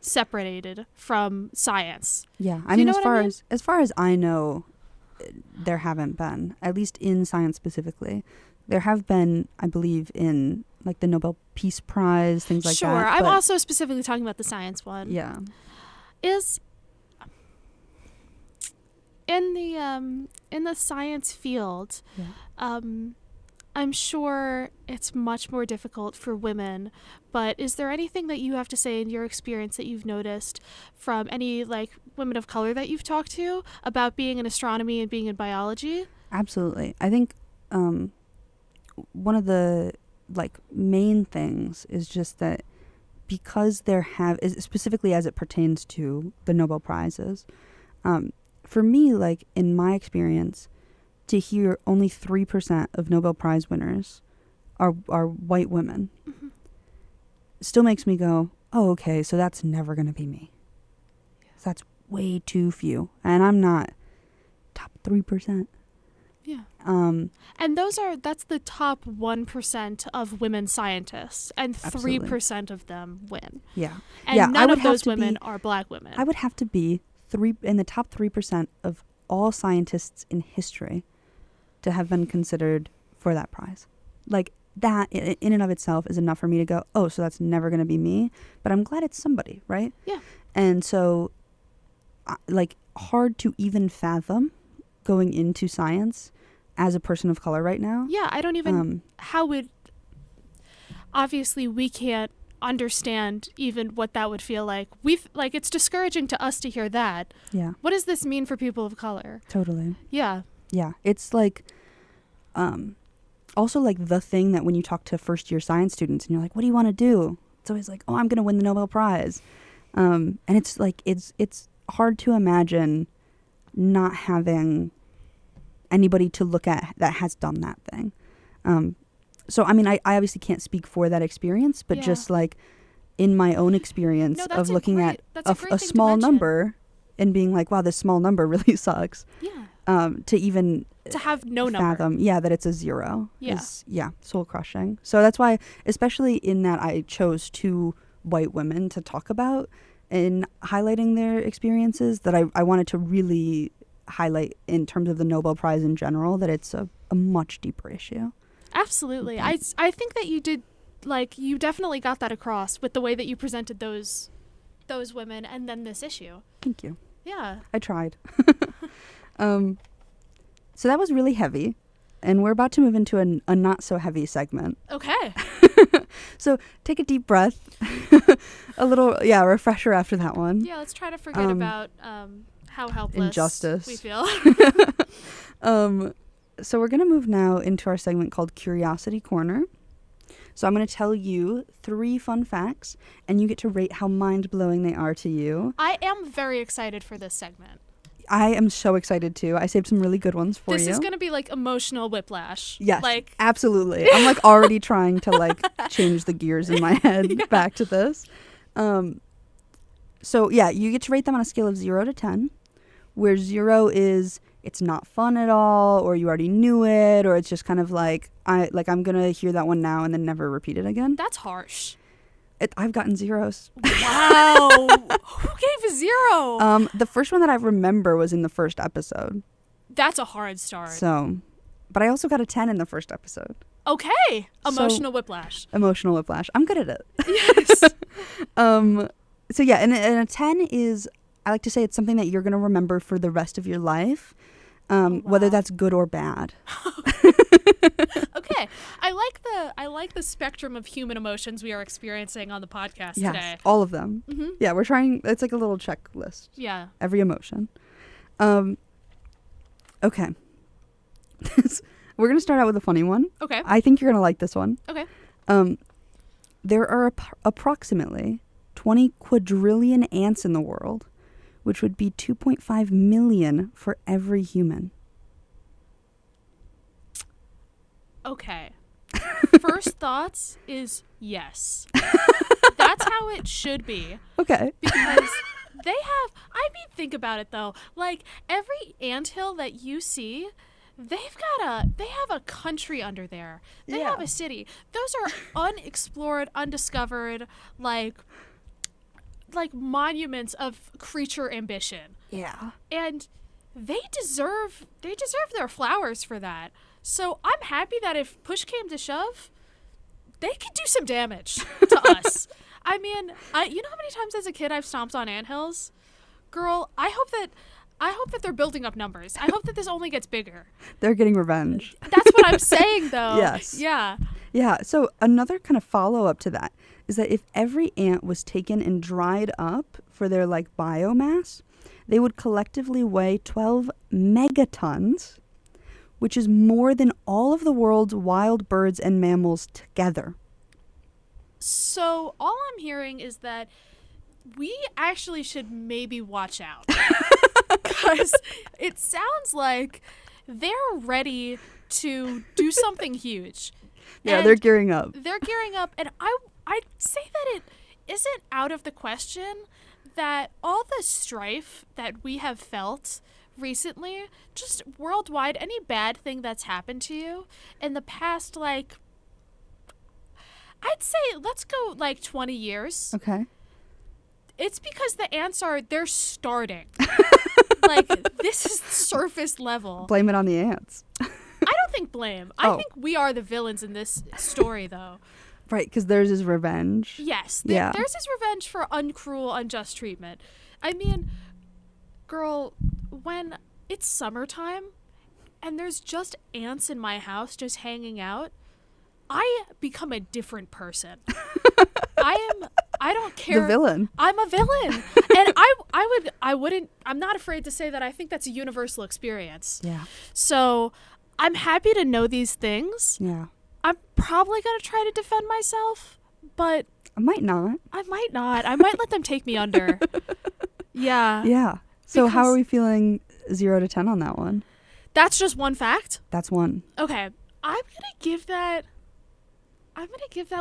separated from science. Yeah. I mean, as far as I know, there haven't been, at least in science specifically. There have been, I believe, in like the Nobel Peace Prize, things like that. Sure. I'm also specifically talking about the science one. Yeah. Is in the science field, Yeah. I'm sure it's much more difficult for women, but is there anything that you have to say in your experience that you've noticed from any like women of color that you've talked to about being in astronomy and being in biology? Absolutely. I think one of the like main things is just that because specifically as it pertains to the Nobel Prizes, for me, like in my experience, to hear only 3% of Nobel Prize winners are white women still makes me go, oh, okay, so that's never going to be me. So that's way too few. And I'm not top 3%. Yeah. And that's the top 1% of women scientists, and 3% of them win. Yeah. And none of those women are Black women. I would have to be in the top 3% of all scientists in history to have been considered for that prize. Like that in and of itself is enough for me to go, oh, so that's never going to be me, but I'm glad it's somebody, right? Yeah. And so like hard to even fathom going into science as a person of color right now. Yeah, I don't even obviously we can't understand even what that would feel like. It's discouraging to us to hear that. Yeah. What does this mean for people of color? Totally. Yeah. Yeah. It's like also like the thing that when you talk to first year science students and you're like, what do you want to do? It's always like, oh, I'm going to win the Nobel Prize. And it's like, it's hard to imagine not having anybody to look at that has done that thing. So, I mean, I obviously can't speak for that experience, but just like in my own experience of looking at a small number and being like, wow, this small number really sucks. Yeah. To have no fathom, number. That it's a zero. Yeah. Soul crushing. So that's why, especially in that I chose two white women to talk about and highlighting their experiences, that I wanted to really highlight in terms of the Nobel Prize in general, that it's a much deeper issue. Absolutely. I think that you did, like, you definitely got that across with the way that you presented those women and then this issue. Thank you. Yeah. I tried. So that was really heavy, and we're about to move into a not so heavy segment. Okay. So take a deep breath. A little, refresher after that one. Yeah, let's try to forget about how helpless injustice we feel. So we're going to move now into our segment called Curiosity Corner. So I'm going to tell you 3 fun facts, and you get to rate how mind-blowing they are to you. I am very excited for this segment. I am so excited too. I saved some really good ones for you. This is going to be like emotional whiplash. Yes, absolutely. I'm like already trying to like change the gears in my head back to this. So you get to rate them on a scale of 0 to 10, where 0 is it's not fun at all, or you already knew it, or it's just kind of like I'm gonna hear that one now and then never repeat it again. That's harsh. I've gotten 0s. Wow. Who gave a 0? The first one that I remember was in the first episode. That's a hard start. So, but I also got a 10 in the first episode. Okay. Emotional whiplash. Emotional whiplash. I'm good at it. Yes. So yeah, and a 10 is, I like to say, it's something that you're going to remember for the rest of your life, whether that's good or bad. Okay. I like the spectrum of human emotions we are experiencing on the podcast today. All of them. Mm-hmm. Yeah, we're trying, it's like a little checklist. Yeah. Every emotion. Okay. We're going to start out with a funny one. Okay. I think you're going to like this one. Okay. There are approximately 20 quadrillion ants in the world, which would be 2.5 million for every human. Okay. First thoughts is yes. That's how it should be. Okay. Because they have, think about it though. Like every anthill that you see, they have a country under there. They have a city. Those are unexplored, undiscovered, like monuments of creature ambition. Yeah. And they deserve their flowers for that. So I'm happy that if push came to shove, they could do some damage to us. I mean, you know how many times as a kid I've stomped on anthills? Girl, I hope that they're building up numbers. I hope that this only gets bigger. They're getting revenge. That's what I'm saying, though. Yes. Yeah. Yeah. So another kind of follow-up to that is that if every ant was taken and dried up for their like biomass, they would collectively weigh 12 megatons, which is more than all of the world's wild birds and mammals together. So all I'm hearing is that we actually should maybe watch out. Because it sounds like they're ready to do something huge. Yeah, they're gearing up. They're gearing up, and I'd say that it isn't out of the question that all the strife that we have felt recently, just worldwide, any bad thing that's happened to you in the past, like, I'd say let's go like 20 years. Okay. It's because the ants they're starting. Like, this is surface level. Blame it on the ants. I don't think blame. I think we are the villains in this story, though. Right, because theirs is revenge. Yes. Yeah. Theirs is revenge for uncruel, unjust treatment. I mean, girl, when it's summertime and there's just ants in my house just hanging out, I become a different person. I don't care. The villain. I'm a villain. And I'm not afraid to say that I think that's a universal experience. Yeah. So I'm happy to know these things. Yeah. I'm probably going to try to defend myself, but I might not. I might not. I might let them take me under. Yeah. Yeah. So how Because- are we feeling 0 to 10 on that one? That's just one fact. That's one. Okay. I'm going to give that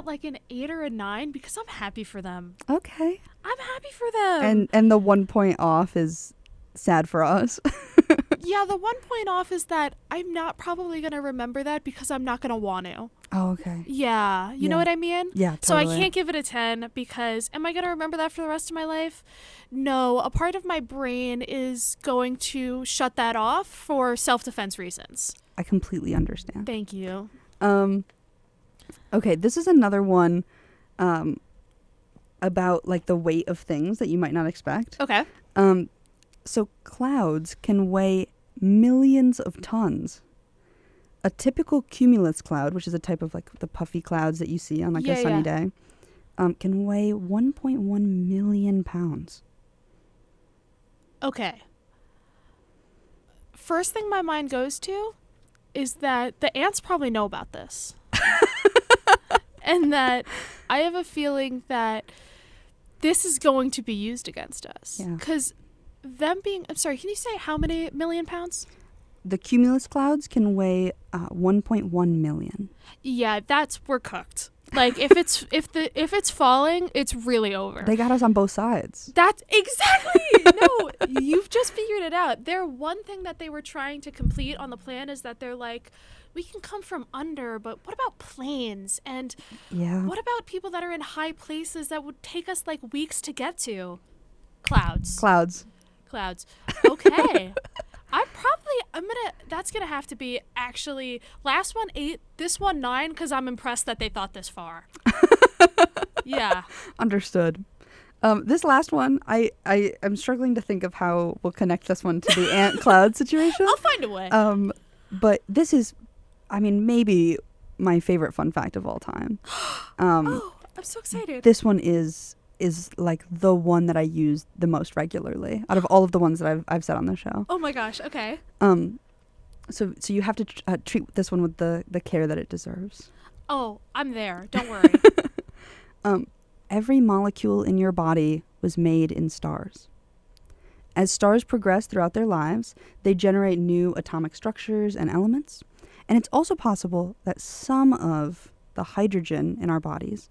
like an 8 or a 9 because I'm happy for them. Okay. I'm happy for them. And the 1 point off is sad for us. Yeah, the 1 point off is that I'm not probably going to remember that because I'm not going to want to. Oh, okay. Yeah. You know what I mean? Yeah, totally. So I can't give it a 10 because am I going to remember that for the rest of my life? No. A part of my brain is going to shut that off for self-defense reasons. I completely understand. Thank you. Okay, this is another one about like the weight of things that you might not expect. Okay. So clouds can weigh millions of tons. A typical cumulus cloud, which is a type of like the puffy clouds that you see on like a sunny day, can weigh 1.1 million pounds. Okay. First thing my mind goes to is that the ants probably know about this. And that I have a feeling that this is going to be used against us. Yeah. Because them being, I'm sorry, can you say how many million pounds? The cumulus clouds can weigh 1.1 million. Yeah, we're cooked. Like if it's falling, it's really over. They got us on both sides. That's exactly. No, you've just figured it out. Their one thing that they were trying to complete on the plan is that they're like, we can come from under, but what about planes? And what about people that are in high places that would take us like weeks to get to? Clouds. Clouds. Okay. I'm That's gonna have to be actually last one 8, this one 9, because I'm impressed that they thought this far. Yeah. Understood. This last one, I am struggling to think of how we'll connect this one to the ant cloud situation. I'll find a way. But this is, I mean, maybe my favorite fun fact of all time. Oh, I'm so excited. This one is like the one that I use the most regularly out of all of the ones that I've said on the show. Oh my gosh. Okay. So you have to treat this one with the care that it deserves. Oh, I'm there. Don't worry. Every molecule in your body was made in stars. As stars progress throughout their lives, they generate new atomic structures and elements. And it's also possible that some of the hydrogen in our bodies,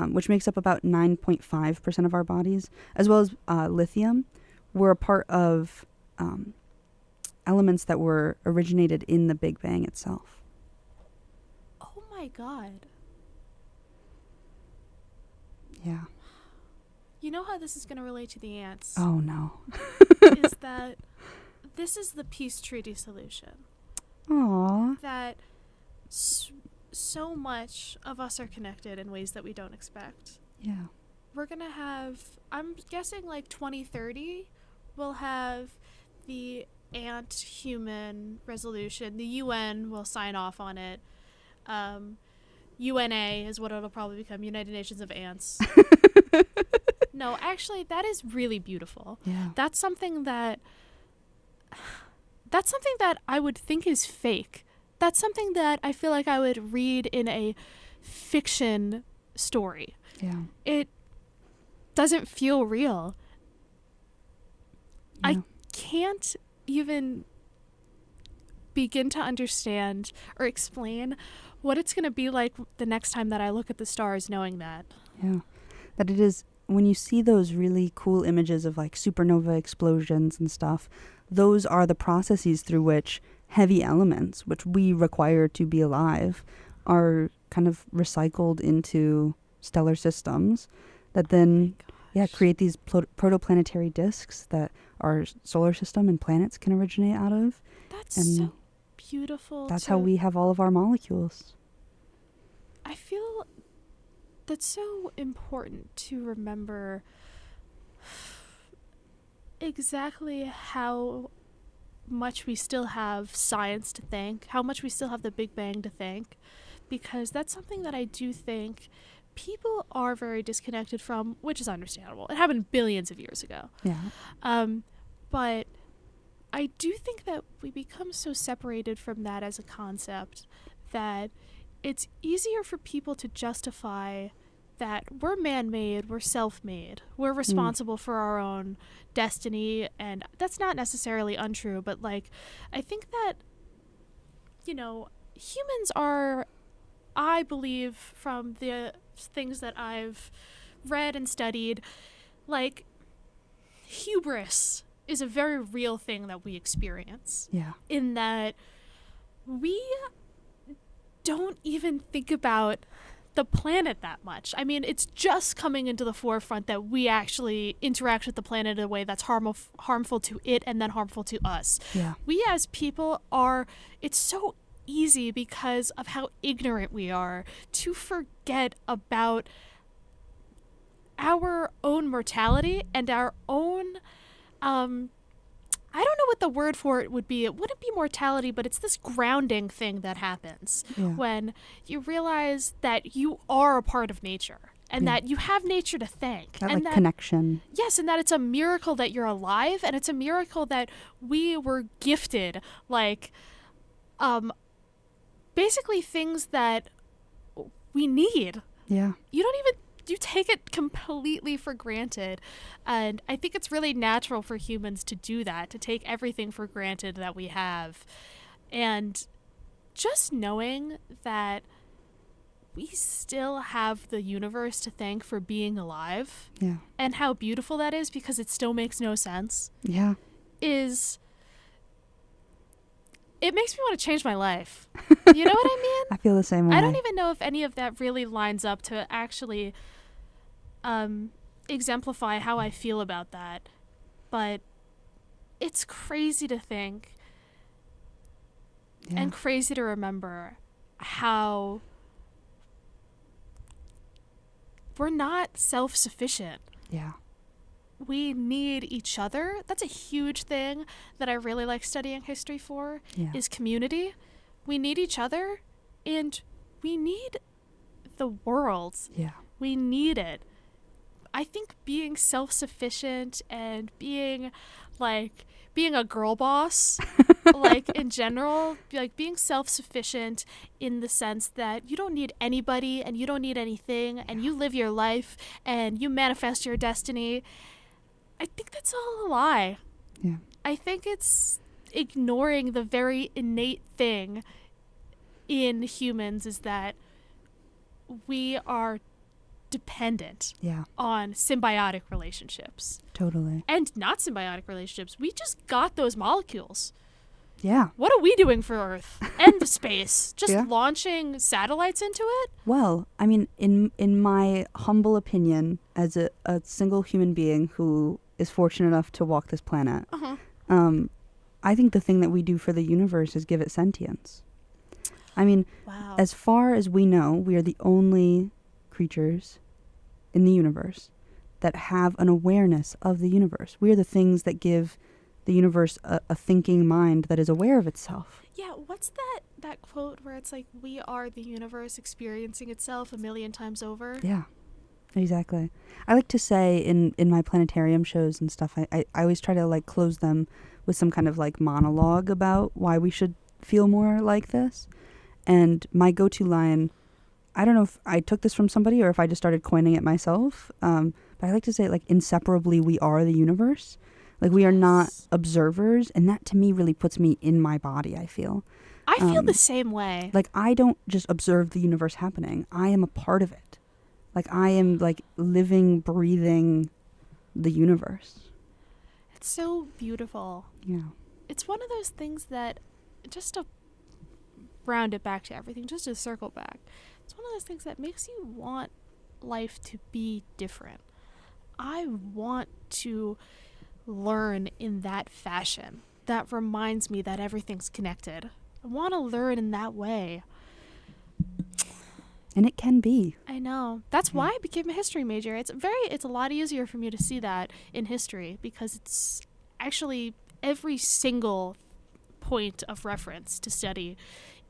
which makes up about 9.5% of our bodies, as well as lithium, were a part of elements that were originated in the Big Bang itself. Oh my God. Yeah. You know how this is going to relate to the ants? Oh, no. Is that this is the peace treaty solution. Aww. That so much of us are connected in ways that we don't expect. Yeah. We're going to have, I'm guessing like 2030, we'll have the ant-human resolution. The UN will sign off on it. UNA is what it'll probably become, United Nations of Ants. No, actually, that is really beautiful. Yeah. That's something that I would think is fake. That's something that I feel like I would read in a fiction story. Yeah. It doesn't feel real. Yeah. I can't even begin to understand or explain what it's going to be like the next time that I look at the stars knowing that. Yeah. That it is, when you see those really cool images of like supernova explosions and stuff, those are the processes through which heavy elements, which we require to be alive, are kind of recycled into stellar systems that then create these protoplanetary disks that our solar system and planets can originate out of. That's so beautiful. That's how we have all of our molecules. I feel that's so important to remember exactly how much we still have science to thank, how much we still have the Big Bang to thank, because that's something that I do think people are very disconnected from, which is understandable. It happened billions of years ago. Yeah. But I do think that we become so separated from that as a concept that it's easier for people to justify that we're man-made, we're self-made, we're responsible for our own destiny, and that's not necessarily untrue, but like I think that, you know, humans are, I believe from the things that I've read and studied, like hubris is a very real thing that we experience. Yeah. In that we don't even think about the planet that much. I mean, it's just coming into the forefront that we actually interact with the planet in a way that's harmful to it and then harmful to us. Yeah. We as people are, it's so easy because of how ignorant we are to forget about our own mortality and our own I don't know what the word for it would be. It wouldn't be mortality, but it's this grounding thing that happens when you realize that you are a part of nature and that you have nature to thank. That and like connection. Yes, and that it's a miracle that you're alive, and it's a miracle that we were gifted, like, basically things that we need. Yeah. You take it completely for granted. And I think it's really natural for humans to do that, to take everything for granted that we have. And just knowing that we still have the universe to thank for being alive and how beautiful that is, because it still makes no sense. Yeah. It makes me want to change my life. You know what I mean? I feel the same way. I don't even know if any of that really lines up to actually exemplify how I feel about that. But it's crazy to think and crazy to remember how we're not self-sufficient. Yeah. We need each other. That's a huge thing that I really like studying history for, is community. We need each other, and we need the world. Yeah. We need it. I think being self-sufficient and being a girl boss, like in general, like being self-sufficient in the sense that you don't need anybody and you don't need anything and you live your life and you manifest your destiny. I think that's all a lie. Yeah. I think it's ignoring the very innate thing in humans, is that we are dependent on symbiotic relationships. Totally. And not symbiotic relationships. We just got those molecules. Yeah. What are we doing for Earth and space? Just launching satellites into it? Well, I mean, in my humble opinion, as a single human being who is fortunate enough to walk this planet, I think the thing that we do for the universe is give it sentience. I mean, as far as we know, we are the only creatures in the universe that have an awareness of the universe. We are the things that give the universe a thinking mind that is aware of itself. Yeah, what's that quote where it's like, we are the universe experiencing itself 1,000,000 times over? Yeah, exactly. I like to say in my planetarium shows and stuff, I always try to like close them with some kind of like monologue about why we should feel more like this. And my go-to line, I don't know if I took this from somebody or if I just started coining it myself, but I like to say, like, inseparably we are the universe. Like, we are not observers, and that to me really puts me in my body, I feel. I feel the same way. Like, I don't just observe the universe happening. I am a part of it. Like, I am, like, living, breathing the universe. It's so beautiful. Yeah. It's one of those things that, just to round it back to everything, just to circle back, it's one of those things that makes you want life to be different. I want to learn in that fashion that reminds me that everything's connected. I want to learn in that way. And it can be. I know. That's why I became a history major. It's a lot easier for me to see that in history, because it's actually every single point of reference to study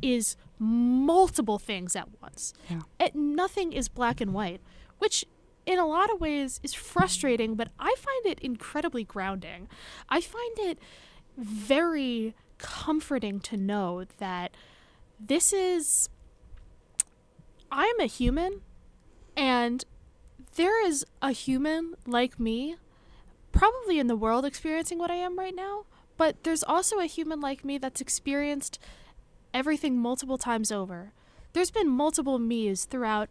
is multiple things at once. Yeah. Nothing is black and white, which in a lot of ways is frustrating, but I find it incredibly grounding. I find it very comforting to know that I'm a human, and there is a human like me, probably in the world experiencing what I am right now, but there's also a human like me that's experienced everything multiple times over. There's been multiple me's throughout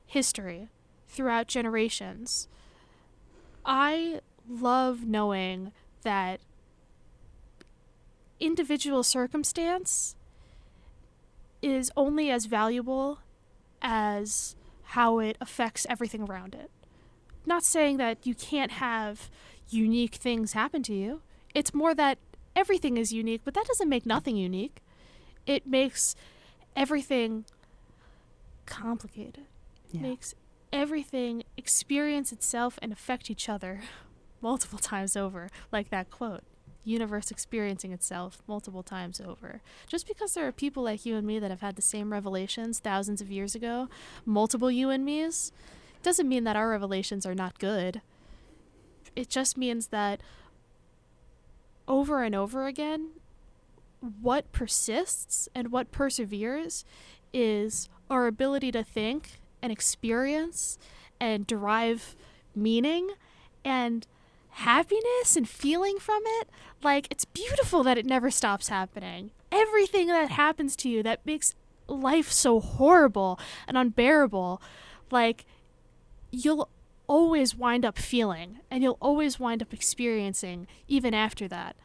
history, throughout generations. I love knowing that individual circumstance is only as valuable as how it affects everything around it. Not saying that you can't have unique things happen to you. It's more that everything is unique, but that doesn't make nothing unique. It makes everything complicated. Yeah. Makes everything experience itself and affect each other multiple times over, like that quote. Universe experiencing itself multiple times over. Just because there are people like you and me that have had the same revelations thousands of years ago, multiple you and me's, doesn't mean that our revelations are not good. It just means that over and over again, what persists and what perseveres is our ability to think and experience and derive meaning and happiness and feeling from it. Like, it's beautiful that it never stops happening. Everything that happens to you that makes life so horrible and unbearable, like, you'll always wind up feeling and you'll always wind up experiencing even after that.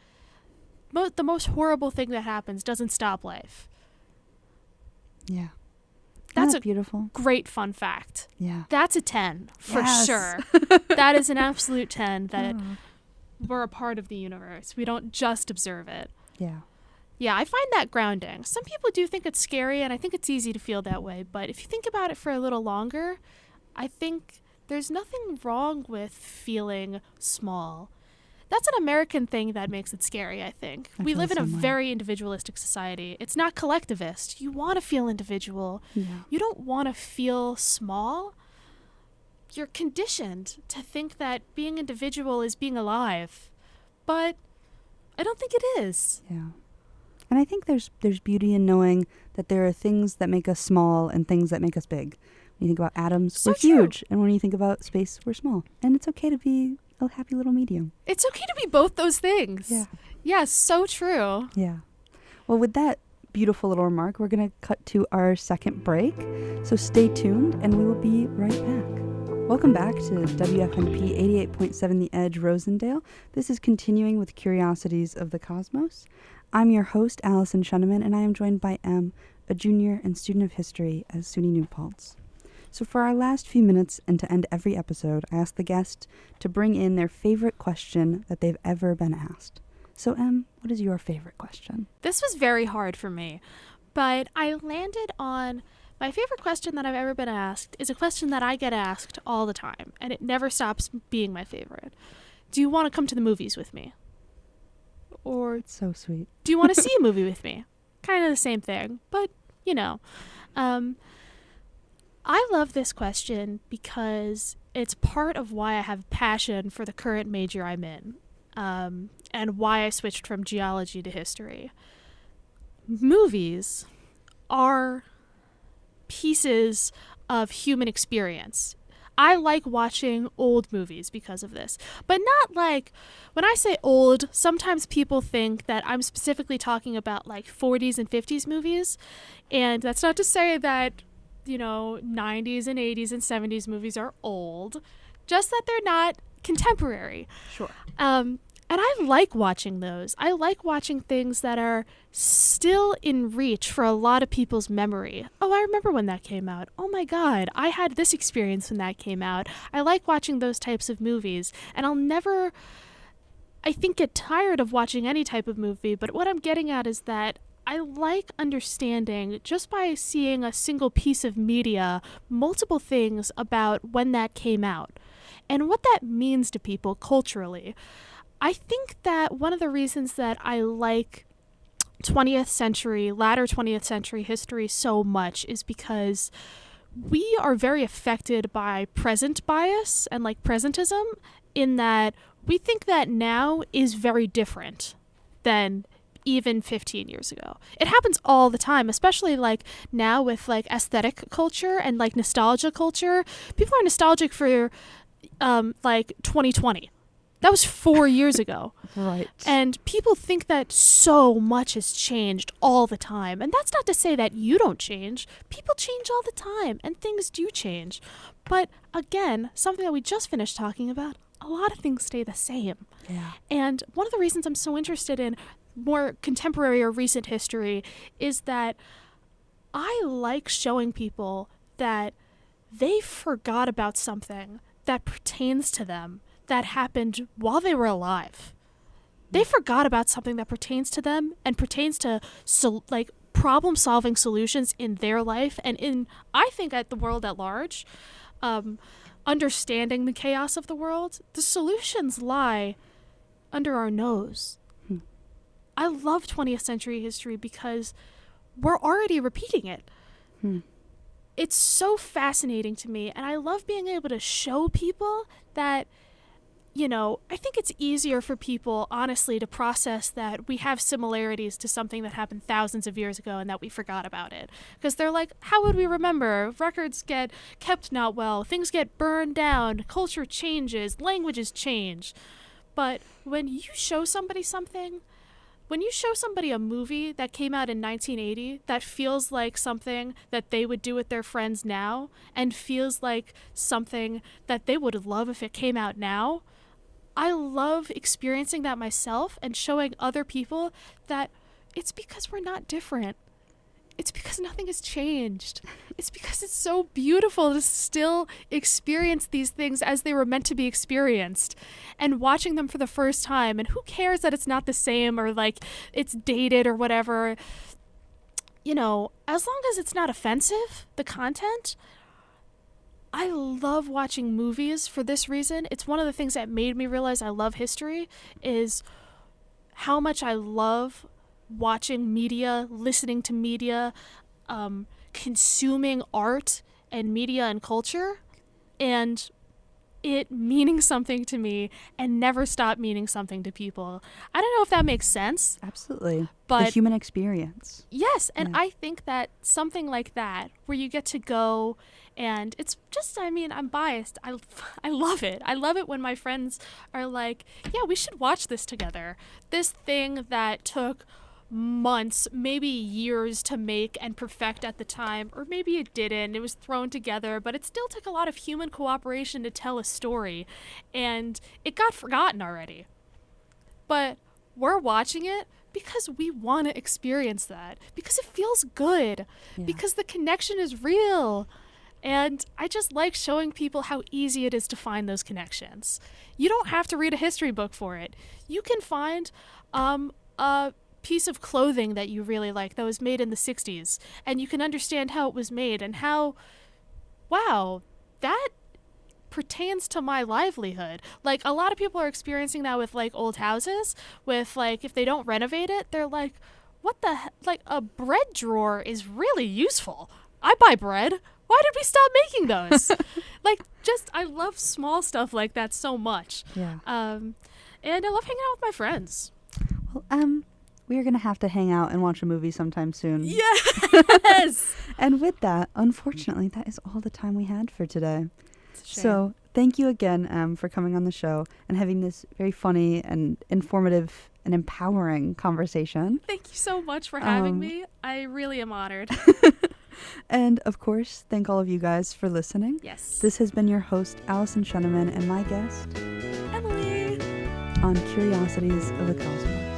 The most horrible thing that happens doesn't stop life. Yeah. That's a beautiful, great fun fact. Yeah. That's a 10 for sure. That is an absolute 10 that we're a part of the universe. We don't just observe it. Yeah. Yeah, I find that grounding. Some people do think it's scary, and I think it's easy to feel that way. But if you think about it for a little longer, I think there's nothing wrong with feeling small. That's an American thing that makes it scary, I think. We live in a very individualistic society. It's not collectivist. You want to feel individual. Yeah. You don't want to feel small. You're conditioned to think that being individual is being alive. But I don't think it is. Yeah. And I think there's beauty in knowing that there are things that make us small and things that make us big. When you think about atoms, we're huge. And when you think about space, we're small. And it's okay to be a happy little medium. It's okay to be both those things. Yeah. Yeah, so true. Yeah. Well, with that beautiful little remark, we're going to cut to our second break. So stay tuned and we will be right back. Welcome back to WFNP 88.7 The Edge, Rosendale. This is continuing with Curiosities of the Cosmos. I'm your host, Allyson Sheneman, and I am joined by Em, a junior and student of history at SUNY New Paltz. So for our last few minutes and to end every episode, I ask the guest to bring in their favorite question that they've ever been asked. So Em, what is your favorite question? This was very hard for me, but I landed on my favorite question that I've ever been asked is a question that I get asked all the time, and it never stops being my favorite. Do you want to come to the movies with me? Or it's so sweet. Do you want to see a movie with me? Kind of the same thing, but you know. I love this question because it's part of why I have passion for the current major I'm in, and why I switched from geology to history. Movies are pieces of human experience. I like watching old movies because of this, but not like, when I say old, sometimes people think that I'm specifically talking about like 40s and 50s movies, and that's not to say that, 90s and 80s and 70s movies are old, just that they're not contemporary. Sure. And I like watching those. I like watching things that are still in reach for a lot of people's memory. Oh, I remember when that came out. Oh my God, I had this experience when that came out. I like watching those types of movies. And I'll never, I think, get tired of watching any type of movie. But what I'm getting at is that I like understanding, just by seeing a single piece of media, multiple things about when that came out and what that means to people culturally. I think that one of the reasons that I like latter 20th century history so much is because we are very affected by present bias and like presentism, in that we think that now is very different than even 15 years ago. It happens all the time, especially like now with like aesthetic culture and like nostalgia culture. People are nostalgic for like 2020. That was 4 years ago. Right. And people think that so much has changed all the time. And that's not to say that you don't change. People change all the time, and things do change. But again, something that we just finished talking about, a lot of things stay the same. Yeah. And one of the reasons I'm so interested in more contemporary or recent history is that I like showing people that they forgot about something that pertains to them, that happened while they were alive. They forgot about something that pertains to them and pertains to problem-solving solutions in their life and in, I think, at the world at large. Understanding the chaos of the world, the solutions lie under our nose. I love 20th century history because we're already repeating it. It's so fascinating to me, and I love being able to show people that, I think it's easier for people, honestly, to process that we have similarities to something that happened thousands of years ago and that we forgot about it. Because they're like, how would we remember? Records get kept not well. Things get burned down. Culture changes. Languages change. But when you show somebody something, when you show somebody a movie that came out in 1980 that feels like something that they would do with their friends now and feels like something that they would love if it came out now, I love experiencing that myself and showing other people that it's because we're not different. it's because nothing has changed. It's because it's so beautiful to still experience these things as they were meant to be experienced and watching them for the first time. And who cares that it's not the same or like it's dated or whatever? You know, as long as it's not offensive, the content. I love watching movies for this reason. It's one of the things that made me realize I love history is how much I love watching media, listening to media, consuming art and media and culture, and it meaning something to me and never stop meaning something to people. I don't know if that makes sense. Absolutely. But the human experience. Yes, and Yeah. I think that something like that, where you get to go and it's just, I mean, I'm biased. I love it. I love it when my friends are like, yeah, we should watch this together. This thing that took months, maybe years to make and perfect at the time, or maybe it didn't. It was thrown together, but it still took a lot of human cooperation to tell a story, and it got forgotten already. But we're watching it because we want to experience that, because it feels good, because the connection is real. And I just like showing people how easy it is to find those connections. You don't have to read a history book for it. You can find a piece of clothing that you really like that was made in the 60s, and you can understand how it was made and how, wow, that pertains to my livelihood. Like, a lot of people are experiencing that with like old houses, with like if they don't renovate it, they're like, what the like, a bread drawer is really useful. I buy bread. Why did we stop making those? Like, just, I love small stuff like that so much. Yeah. And I love hanging out with my friends. Well, we are going to have to hang out and watch a movie sometime soon. Yes! And with that, unfortunately, that is all the time we had for today. It's a shame. So thank you again, for coming on the show and having this very funny and informative and empowering conversation. Thank you so much for having me. I really am honored. And of course, thank all of you guys for listening. Yes. This has been your host, Allyson Sheneman, and my guest, Emily. on Curiosities of the Cosmos.